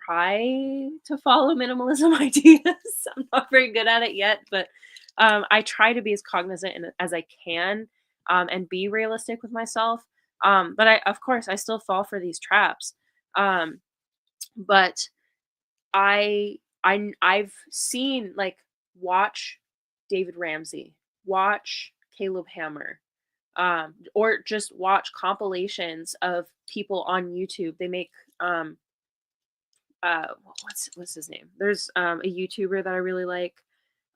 try to follow minimalism ideas. I'm not very good at it yet, but I try to be as cognizant as I can and be realistic with myself. But of course, I still fall for these traps. Um, but I've seen like watch David Ramsey, watch Caleb Hammer, or just watch compilations of people on YouTube. They make what's his name? There's a YouTuber that I really like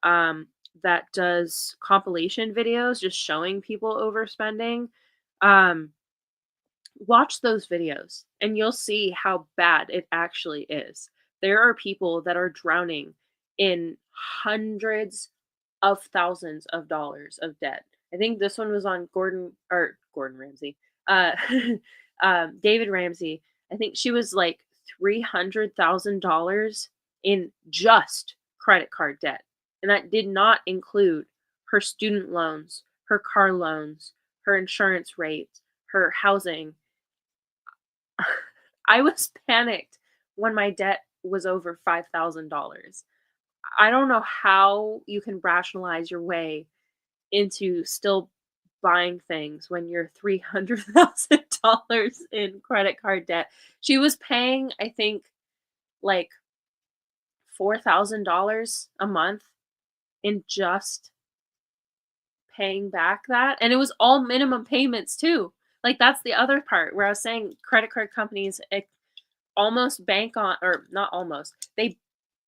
that does compilation videos just showing people overspending. Watch those videos and you'll see how bad it actually is. There are people that are drowning in hundreds of thousands of dollars of debt. I think this one was on Gordon Ramsay. David Ramsey. I think she was like $300,000 in just credit card debt. And that did not include her student loans, her car loans, her insurance rates, her housing. I was panicked when my debt was over $5,000. I don't know how you can rationalize your way into still buying things when you're $300,000 in credit card debt. She was paying, I think, like $4,000 a month in just paying back that. And it was all minimum payments too. Like that's the other part where I was saying credit card companies almost bank on, or not almost, they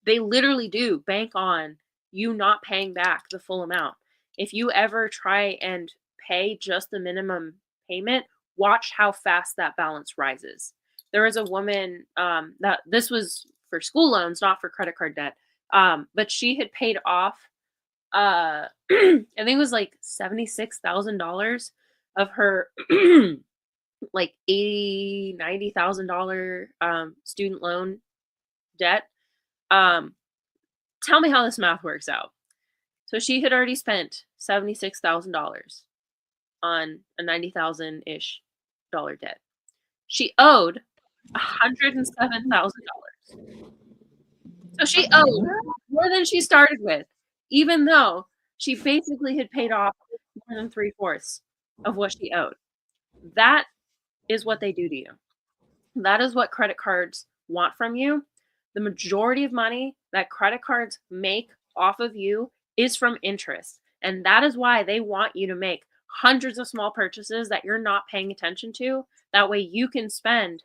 literally do bank on you not paying back the full amount. If you ever try and pay just the minimum payment, watch how fast that balance rises. There was a woman that this was for school loans, not for credit card debt, but she had paid off I think it was like $76,000 of her like $90,000 student loan debt. Tell me how this math works out. So she had already spent $76,000 on a $90,000-ish dollar debt. She owed $107,000. So she owed more than she started with, even though she basically had paid off more than 3/4 of what she owed. That is what they do to you. That is what credit cards want from you. The majority of money that credit cards make off of you is from interest. And that is why they want you to make hundreds of small purchases that you're not paying attention to. That way you can spend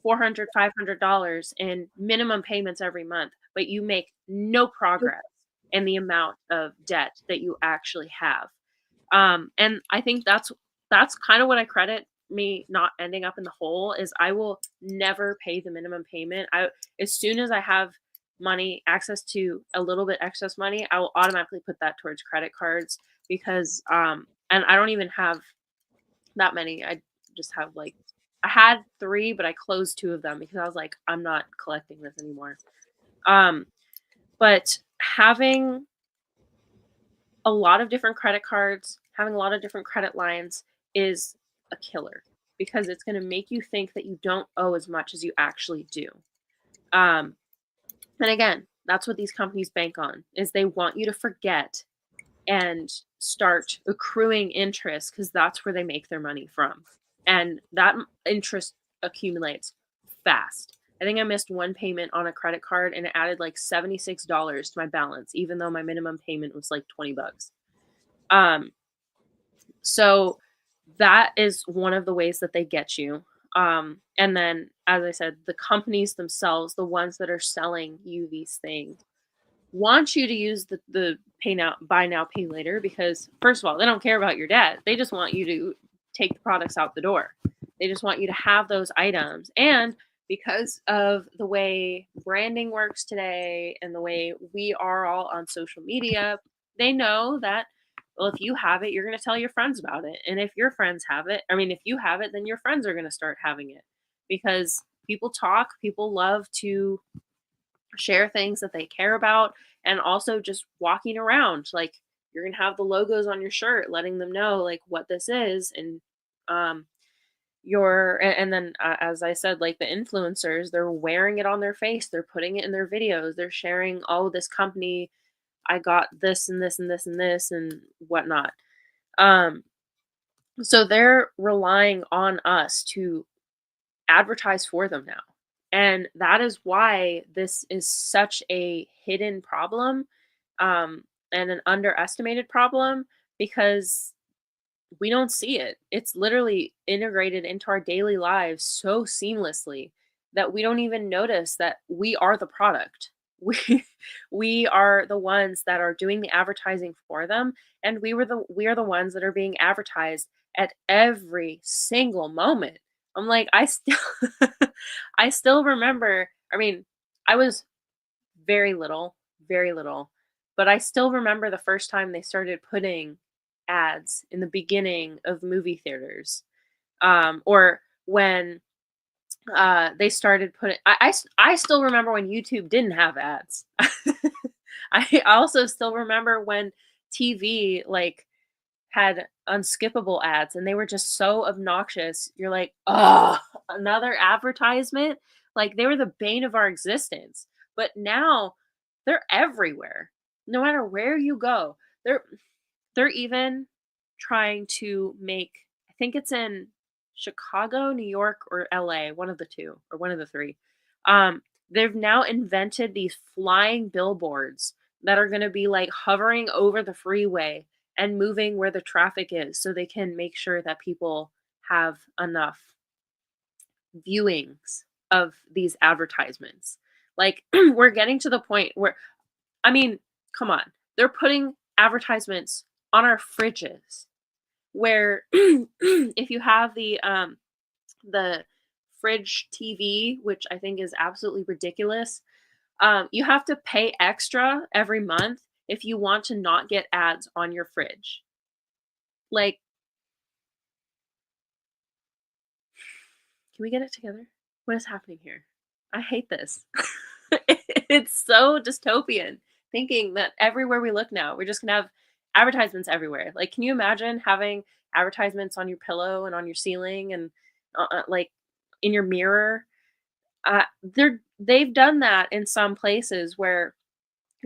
$400, $500 in minimum payments every month, but you make no progress in the amount of debt that you actually have. And I think that's kind of what I credit me not ending up in the hole is I will never pay the minimum payment. As soon as I have money, access to a little bit excess money, I will automatically put that towards credit cards because and I don't even have that many. I just have like I had 3, but I closed 2 of them because I was like, I'm not collecting this anymore. But having a lot of different credit cards, having a lot of different credit lines is a killer because it's going to make you think that you don't owe as much as you actually do. And again, that's what these companies bank on is they want you to forget and start accruing interest because that's where they make their money from. And that interest accumulates fast. I think I missed one payment on a credit card and it added like $76 to my balance, even though my minimum payment was like $20. So that is one of the ways that they get you. And then, as I said, the companies themselves, the ones that are selling you these things, want you to use the pay now, buy now, pay later, because first of all, they don't care about your debt. They just want you to take the products out the door. They just want you to have those items. And because of the way branding works today and the way we are all on social media, they know that, well, if you have it, you're going to tell your friends about it. And if your friends have it, if you have it, then your friends are going to start having it because people talk, people love to share things that they care about, and also just walking around, like you're going to have the logos on your shirt, letting them know like what this is. And, then as I said, like the influencers, they're wearing it on their face. They're putting it in their videos. They're sharing, oh, this company, I got this and this and this and this and whatnot. So they're relying on us to advertise for them now. And that is why this is such a hidden problem and an underestimated problem because we don't see it. It's literally integrated into our daily lives so seamlessly that we don't even notice that we are the product. We are the ones that are doing the advertising for them, and we are the ones that are being advertised at every single moment. I'm like, I still remember. I was very little, but I still remember the first time they started putting ads in the beginning of movie theaters, or when they started putting. I still remember when YouTube didn't have ads. I also still remember when TV like had unskippable ads and they were just so obnoxious. You're like, oh, another advertisement? Like they were the bane of our existence. But now they're everywhere. No matter where you go. They're even trying to make, I think it's in Chicago, New York, or LA, one of the two, or one of the three. They've now invented these flying billboards that are going to be like hovering over the freeway and moving where the traffic is so they can make sure that people have enough viewings of these advertisements. Like we're getting to the point where, come on, they're putting advertisements on our fridges where if you have the fridge TV, which I think is absolutely ridiculous, you have to pay extra every month if you want to not get ads on your fridge. Like, can we get it together? What is happening here? I hate this. It's so dystopian thinking that everywhere we look now, we're just going to have advertisements everywhere. Like, can you imagine having advertisements on your pillow and on your ceiling and like in your mirror? They've done that in some places where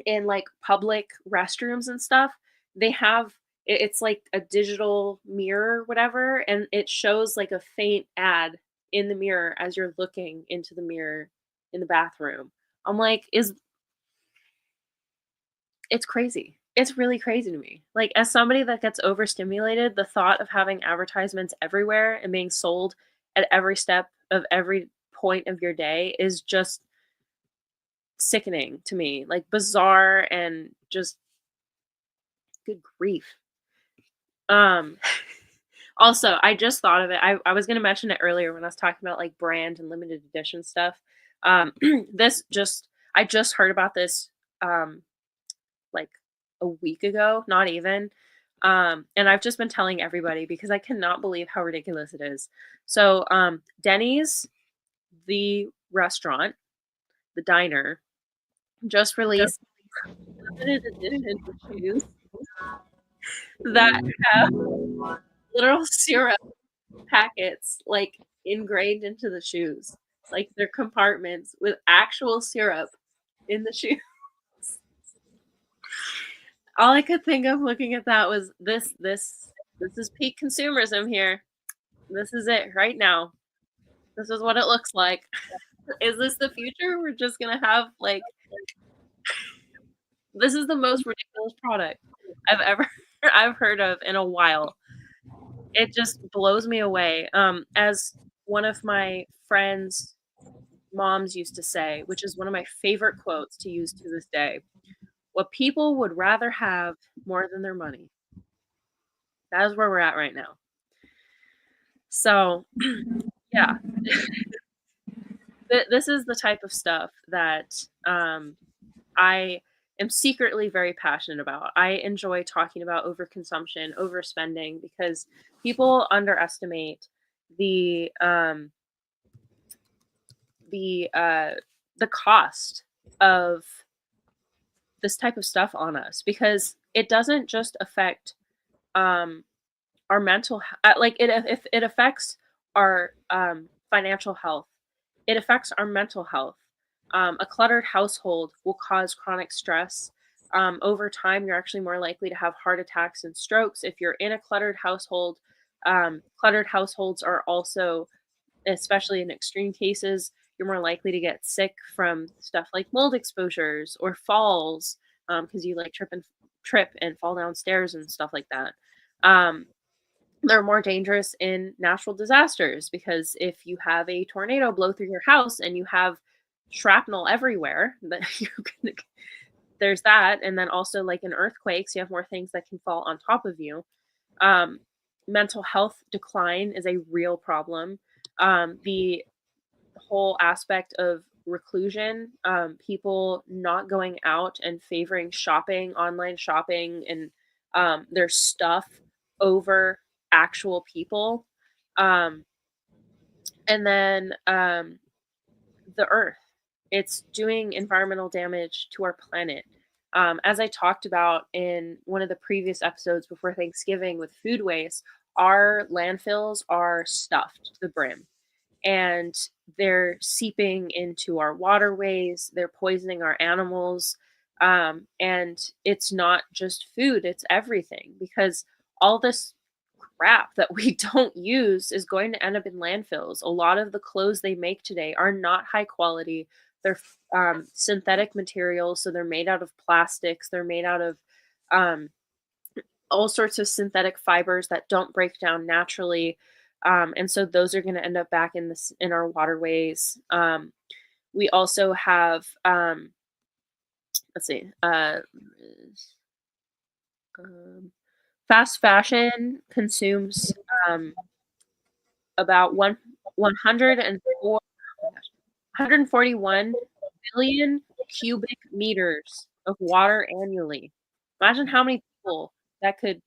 in like public restrooms and stuff, they have it's like a digital mirror, whatever, and it shows like a faint ad in the mirror as you're looking into the mirror in the bathroom. I'm like, it's crazy. It's really crazy to me. Like, as somebody that gets overstimulated, the thought of having advertisements everywhere and being sold at every step of every point of your day is just sickening to me, like bizarre and just good grief. Um, Also, I just thought of it. I was gonna mention it earlier when I was talking about like brand and limited edition stuff. Um, I just heard about this um like a week ago, not even. And I've just been telling everybody because I cannot believe how ridiculous it is. So, Denny's, the restaurant, the diner, just released limited edition shoes that have literal syrup packets like ingrained into the shoes. Like they're compartments with actual syrup in the shoe. All I could think of looking at that was this is peak consumerism here. This is it right now. This is what it looks like. Is this the future? We're just gonna have like this is the most ridiculous product I've ever I've heard of in a while. It just blows me away. As one of my friends' moms used to say, which is one of my favorite quotes to use to this day, what people would rather have more than their money. That is where we're at right now. So, yeah, this is the type of stuff that I am secretly very passionate about. I enjoy talking about overconsumption, overspending, because people underestimate the um, the cost of this type of stuff on us, because it doesn't just affect um, our mental like it affects our financial health. It affects our mental health. A cluttered household will cause chronic stress. Over time, you're actually more likely to have heart attacks and strokes if you're in a cluttered household. Cluttered households are also, especially in extreme cases, you're more likely to get sick from stuff like mold exposures or falls, because you like trip and fall downstairs and stuff like that. Um, they're more dangerous in natural disasters because if you have a tornado blow through your house and you have shrapnel everywhere, that there's that, and then also like in earthquakes, you have more things that can fall on top of you. Um, Mental health decline is a real problem. The whole aspect of reclusion, people not going out and favoring shopping, online shopping, and their stuff over actual people. Um, and then the earth. It's doing environmental damage to our planet. As I talked about in one of the previous episodes before Thanksgiving with food waste, our landfills are stuffed to the brim and they're seeping into our waterways, they're poisoning our animals. And it's not just food, it's everything, because all this crap that we don't use is going to end up in landfills. A lot of the clothes they make today are not high quality. They're synthetic materials, so they're made out of plastics. They're made out of all sorts of synthetic fibers that don't break down naturally, and so those are going to end up back in our waterways. We also have let's see, fast fashion consumes about 141 billion cubic meters of water annually. Imagine how many people that could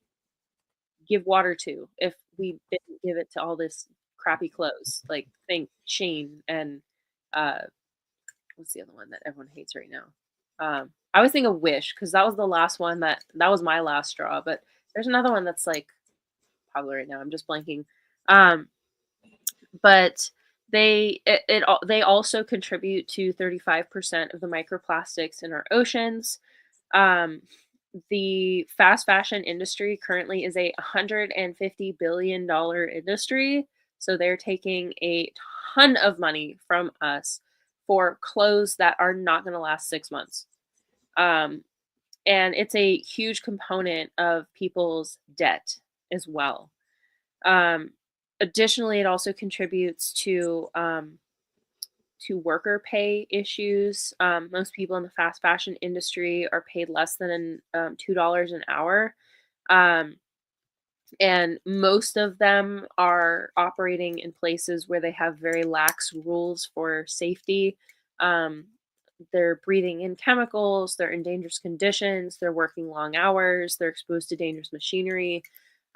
give water to if we didn't give it to all this crappy clothes. Like think Sheen and uh what's the other one that everyone hates right now? I was thinking of Wish because that was the last one that was my last straw, but there's another one that's like popular right now. I'm just blanking. But they also contribute to 35% of the microplastics in our oceans. Um, the fast fashion industry currently is a $150 billion industry. So they're taking a ton of money from us for clothes that are not going to last 6 months. And it's a huge component of people's debt as well. Additionally, it also contributes to to worker pay issues. Most people in the fast fashion industry are paid less than $2 an hour. Um, and most of them are operating in places where they have very lax rules for safety. Um, they're breathing in chemicals, they're in dangerous conditions, they're working long hours, they're exposed to dangerous machinery.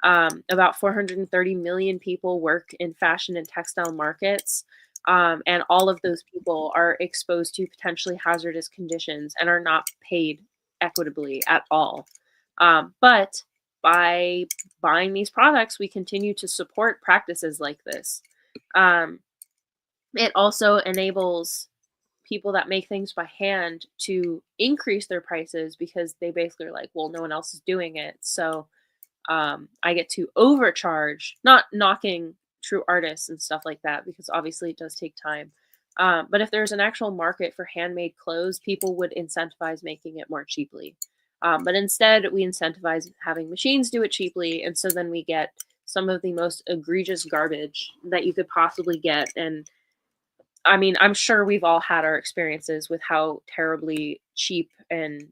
About 430 million people work in fashion and textile markets. And all of those people are exposed to potentially hazardous conditions and are not paid equitably at all. But by buying these products, we continue to support practices like this. Um, it also enables people that make things by hand to increase their prices because they basically are like, well, no one else is doing it. So I get to overcharge, not knocking true artists and stuff like that, because obviously it does take time. But if there's an actual market for handmade clothes, people would incentivize making it more cheaply. But instead, we incentivize having machines do it cheaply. And so then we get some of the most egregious garbage that you could possibly get. And I mean, I'm sure we've all had our experiences with how terribly cheap and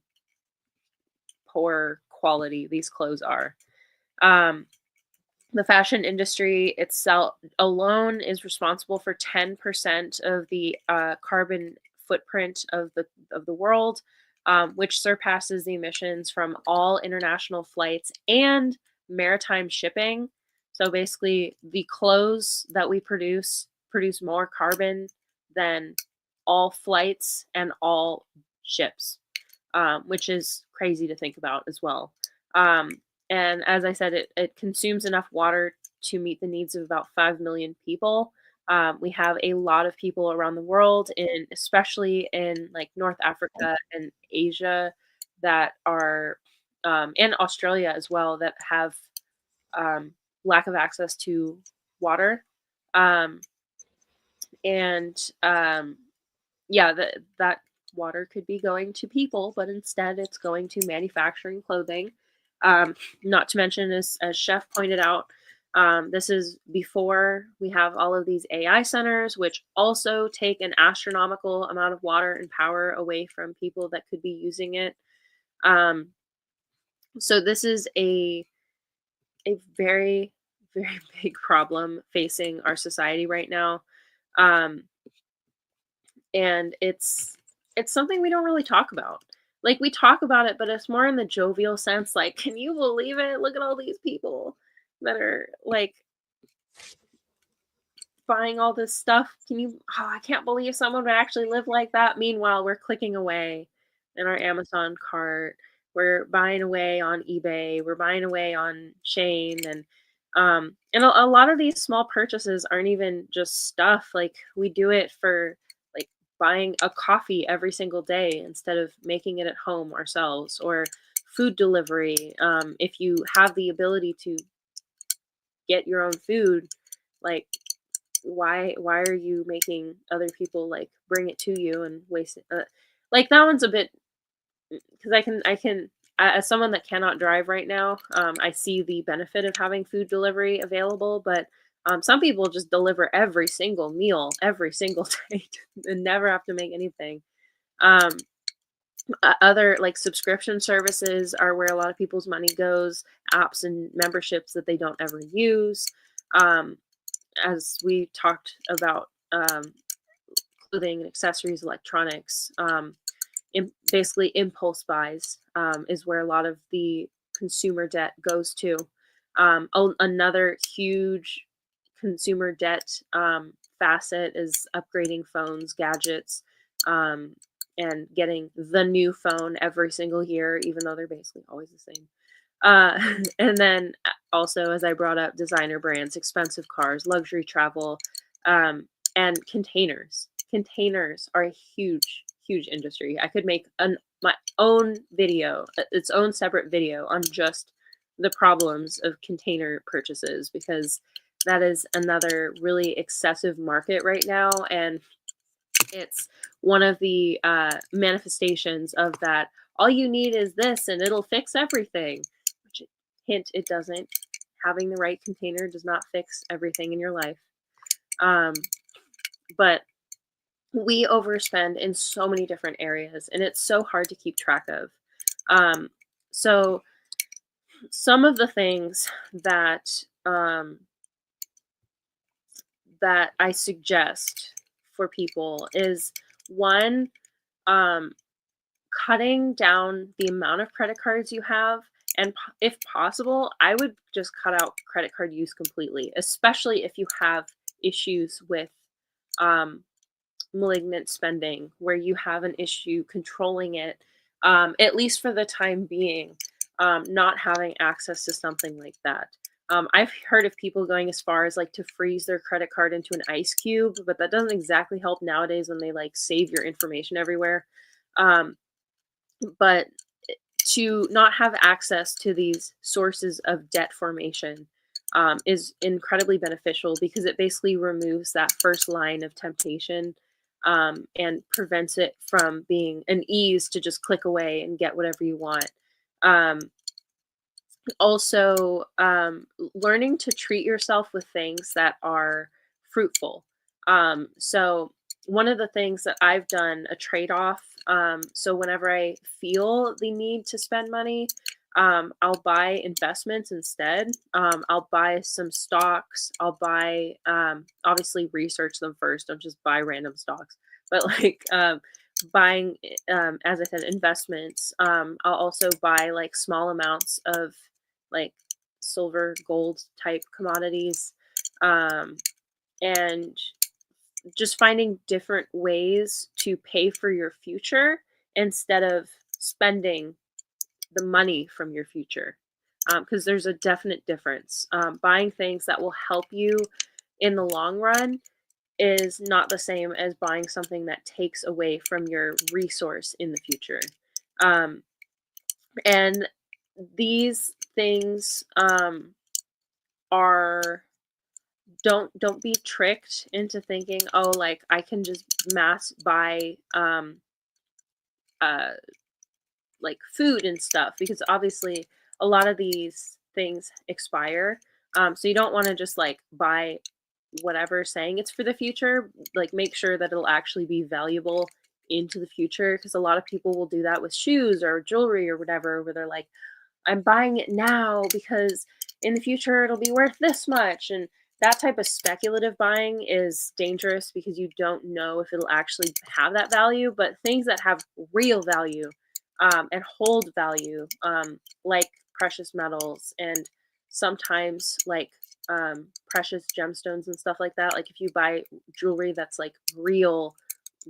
poor quality these clothes are. Um, the fashion industry itself alone is responsible for 10% of the carbon footprint of the world, which surpasses the emissions from all international flights and maritime shipping. So basically, the clothes that we produce more carbon than all flights and all ships, which is crazy to think about as well. And as I said, it consumes enough water to meet the needs of about 5 million people. We have a lot of people around the world, especially in like North Africa and Asia, that are, and Australia as well, that have lack of access to water. Um, and yeah, that water could be going to people, but instead it's going to manufacturing clothing. Not to mention, as Chef pointed out, this is before we have all of these AI centers, which also take an astronomical amount of water and power away from people that could be using it. So this is a very, very big problem facing our society right now. And it's something we don't really talk about. Like, we talk about it, but it's more in the jovial sense, like, can you believe it? Look at all these people that are like buying all this stuff. I can't believe someone would actually live like that. Meanwhile, we're clicking away in our Amazon cart. We're buying away on eBay. We're buying away on Shane. And a lot of these small purchases aren't even just stuff. Like, we do it for like buying a coffee every single day instead of making it at home ourselves, or food delivery. If you have the ability to get your own food, like, why are you making other people like bring it to you and waste it? Like, that one's a bit, because I can as someone that cannot drive right now, I see the benefit of having food delivery available, but some people just deliver every single meal every single day and never have to make anything. Um, Other like subscription services are where a lot of people's money goes, apps and memberships that they don't ever use. As we talked about, clothing and accessories, electronics, basically impulse buys is where a lot of the consumer debt goes to. Another huge consumer debt facet is upgrading phones, gadgets, and getting the new phone every single year, even though they're basically always the same. And then also, as I brought up, designer brands, expensive cars, luxury travel, and containers. Containers are a huge, huge industry. I could make my own video, its own separate video on just the problems of container purchases, because that is another really excessive market right now, and it's one of the manifestations of that. All you need is this, and it'll fix everything. Which, hint, it doesn't. Having the right container does not fix everything in your life. But we overspend in so many different areas, and it's so hard to keep track of. So some of the things that that I suggest for people is one, um, cutting down the amount of credit cards you have. And if possible, I would just cut out credit card use completely, especially if you have issues with malignant spending where you have an issue controlling it, at least for the time being, not having access to something like that. I've heard of people going as far as like to freeze their credit card into an ice cube, but that doesn't exactly help nowadays when they like save your information everywhere. Um, but to not have access to these sources of debt formation is incredibly beneficial because it basically removes that first line of temptation, and prevents it from being an ease to just click away and get whatever you want. Um, Also, learning to treat yourself with things that are fruitful. So one of the things that I've done a trade-off, so whenever I feel the need to spend money, I'll buy investments instead. I'll buy some stocks. I'll buy, obviously research them first. Don't just buy random stocks, but like, buying, as I said, investments. I'll also buy like small amounts of like silver, gold type commodities, and just finding different ways to pay for your future instead of spending the money from your future. Because there's a definite difference. Buying things that will help you in the long run is not the same as buying something that takes away from your resource in the future. Um, and these things are don't be tricked into thinking, oh, like I can just mass buy uh like food and stuff, because obviously a lot of these things expire. So you don't want to just like buy whatever saying it's for the future. Like make sure that it'll actually be valuable into the future, because a lot of people will do that with shoes or jewelry or whatever, where they're like, I'm buying it now because in the future it'll be worth this much. And that type of speculative buying is dangerous because you don't know if it'll actually have that value. But things that have real value, and hold value, like precious metals and sometimes like precious gemstones and stuff like that. Like if you buy jewelry that's like real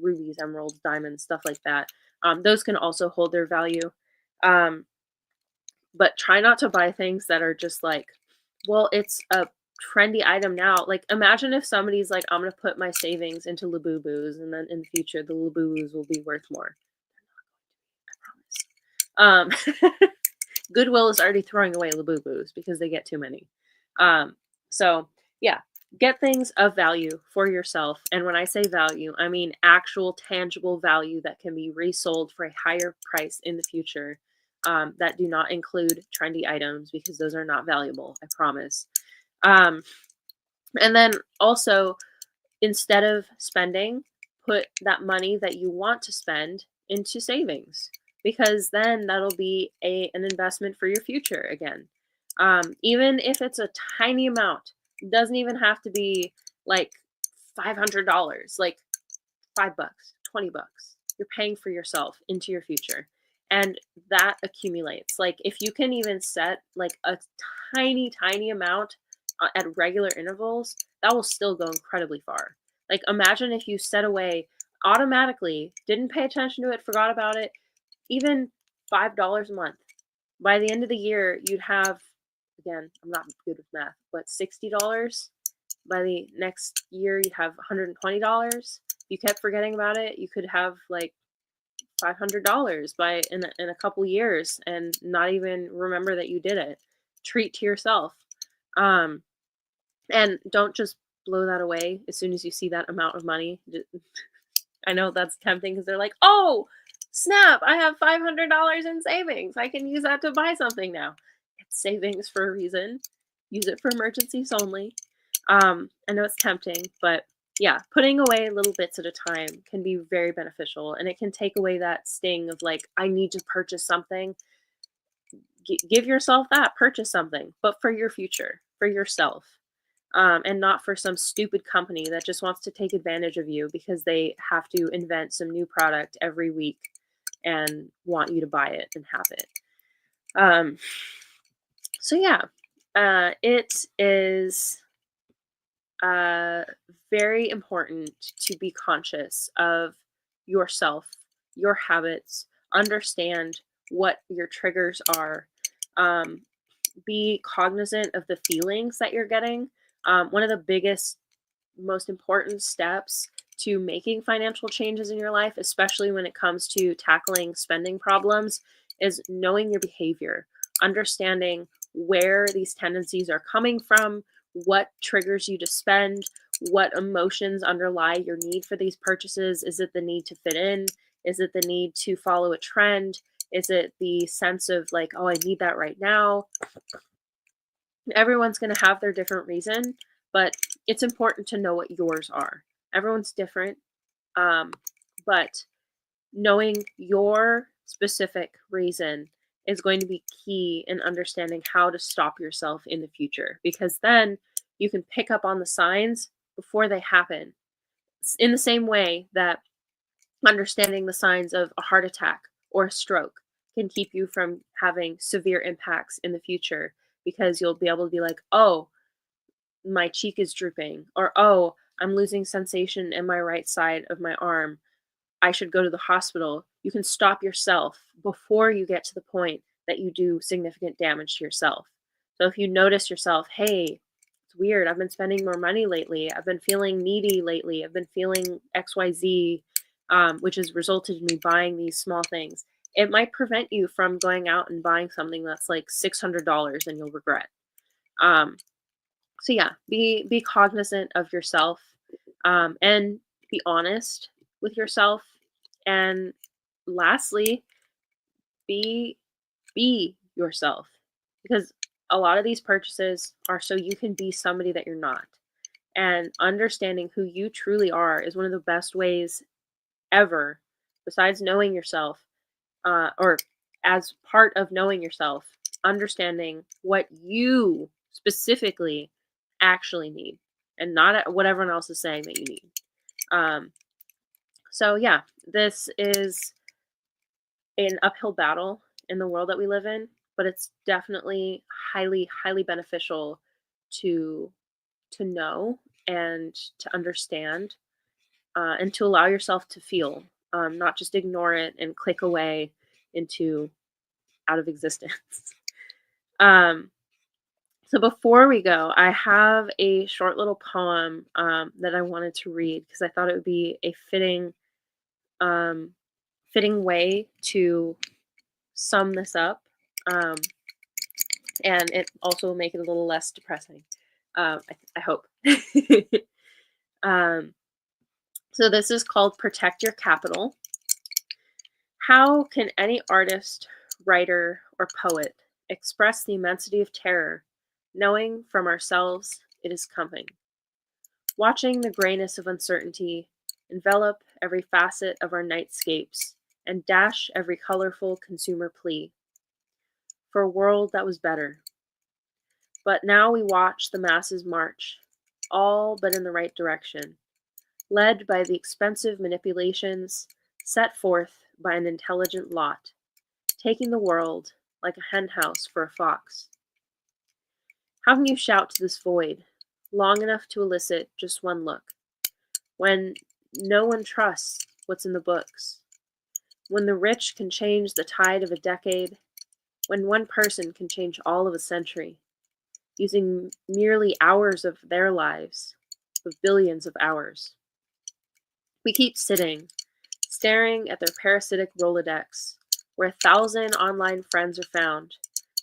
rubies, emeralds, diamonds, stuff like that, those can also hold their value. Um, but try not to buy things that are just like, well, it's a trendy item now. Like imagine if somebody's like, I'm gonna put my savings into Labubus, and then in the future the Labubus will be worth more. I promise. Goodwill is already throwing away Labubus because they get too many. So yeah, get things of value for yourself. And when I say value, I mean actual tangible value that can be resold for a higher price in the future, that do not include trendy items, because those are not valuable, I promise. And then also, instead of spending, put that money that you want to spend into savings, because then that'll be an investment for your future again. Even if it's a tiny amount, it doesn't even have to be like $500, like $5, $20. You're paying for yourself into your future. And that accumulates. Like if you can even set like a tiny amount at regular intervals, that will still go incredibly far. Like imagine if you set away automatically, didn't pay attention to it, forgot about it, even $5 a month. By the end of the year, you'd have, again, I'm not good with math, but $60. By the next year, you'd have $120. If you kept forgetting about it, you could have like $500 in a couple years and not even remember that you did it. Treat to yourself. And don't just blow that away as soon as you see that amount of money. I know that's tempting because they're like, oh, snap, I have $500 in savings. I can use that to buy something now. It's savings for a reason. Use it for emergencies only. I know it's tempting, but yeah, putting away little bits at a time can be very beneficial, and it can take away that sting of like, I need to purchase something. Give yourself that, purchase something, but for your future, for yourself, and not for some stupid company that just wants to take advantage of you because they have to invent some new product every week and want you to buy it and have it. So yeah, it is very important to be conscious of yourself, your habits, understand what your triggers are, be cognizant of the feelings that you're getting. One of the biggest, most important steps to making financial changes in your life, especially when it comes to tackling spending problems, is knowing your behavior, understanding where these tendencies are coming from, what triggers you to spend, what emotions underlie your need for these purchases. Is it the need to fit in? Is it the need to follow a trend? Is it the sense of like, oh, I need that right now? Everyone's going to have their different reason, but it's important to know what yours are. Everyone's different, but knowing your specific reason is going to be key in understanding how to stop yourself in the future, because then you can pick up on the signs before they happen. In the same way that understanding the signs of a heart attack or a stroke can keep you from having severe impacts in the future, because you'll be able to be like, oh, my cheek is drooping, or oh, I'm losing sensation in my right side of my arm. I should go to the hospital. You can stop yourself before you get to the point that you do significant damage to yourself. So if you notice yourself, hey, it's weird, I've been spending more money lately, I've been feeling needy lately, I've been feeling XYZ, which has resulted in me buying these small things, it might prevent you from going out and buying something that's like $600 and you'll regret. So yeah, be cognizant of yourself, and be honest with yourself. And lastly, be yourself, because a lot of these purchases are so you can be somebody that you're not. And understanding who you truly are is one of the best ways ever, besides knowing yourself, or as part of knowing yourself, understanding what you specifically actually need, and not what everyone else is saying that you need. So yeah, this is an uphill battle in the world that we live in, but it's definitely highly, highly beneficial to know and to understand, and to allow yourself to feel, not just ignore it and click away into out of existence. So before we go, I have a short little poem that I wanted to read, because I thought it would be a fitting way to sum this up, and it also will make it a little less depressing. I hope. So this is called "Protect Your Capital." How can any artist, writer, or poet express the immensity of terror, knowing from ourselves it is coming? Watching the grayness of uncertainty envelop every facet of our nightscapes and dash every colorful consumer plea for a world that was better. But now we watch the masses march, all but in the right direction, led by the expensive manipulations set forth by an intelligent lot, taking the world like a henhouse for a fox. How can you shout to this void, long enough to elicit just one look, when no one trusts what's in the books, when the rich can change the tide of a decade, when one person can change all of a century, using merely hours of their lives, of billions of hours? We keep sitting, staring at their parasitic Rolodex, where 1,000 online friends are found,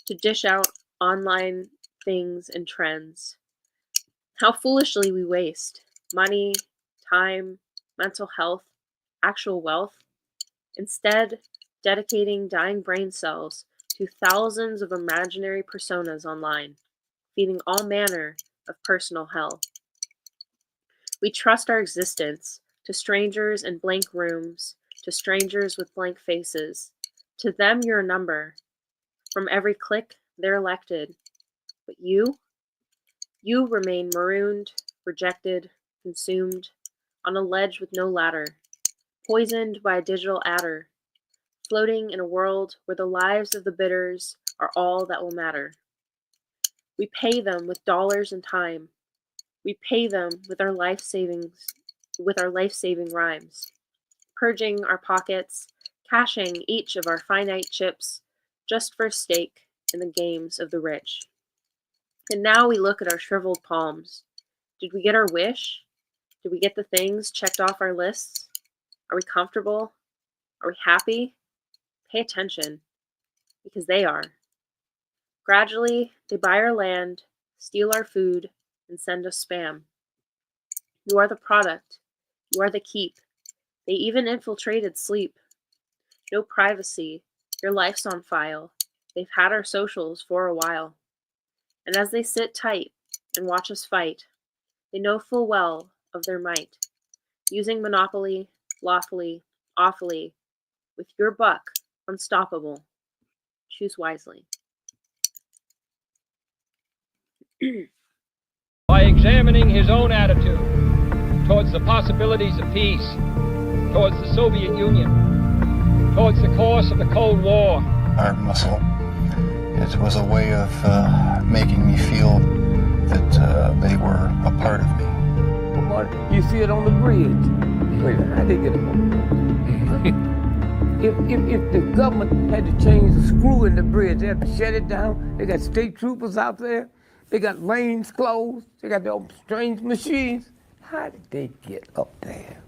to dish out online things and trends. How foolishly we waste money, time, mental health, actual wealth, instead dedicating dying brain cells to thousands of imaginary personas online, feeding all manner of personal hell. We trust our existence to strangers in blank rooms, to strangers with blank faces. To them, you're a number. From every clique, they're elected. But you remain marooned, rejected, consumed, on a ledge with no ladder, poisoned by a digital adder, floating in a world where the lives of the bitters are all that will matter. We pay them with dollars and time. We pay them with our life-saving rhymes, purging our pockets, cashing each of our finite chips just for a stake in the games of the rich. And now we look at our shriveled palms. Did we get our wish? Did we get the things checked off our lists? Are we comfortable? Are we happy? Pay attention, because they are. Gradually, they buy our land, steal our food, and send us spam. You are the product. You are the keep. They even infiltrated sleep. No privacy. Your life's on file. They've had our socials for a while. And as they sit tight and watch us fight, they know full well of their might, using monopoly, lawfully, awfully, with your buck, unstoppable. Choose wisely. By examining his own attitude towards the possibilities of peace, towards the Soviet Union, towards the course of the Cold War. Heart muscle. It was a way of making me feel that they were a part of me. You see it on the bridge. Wait, how they get it? If the government had to change the screw in the bridge, they had to shut it down. They got state troopers out there. They got lanes closed. They got their own strange machines. How did they get up there?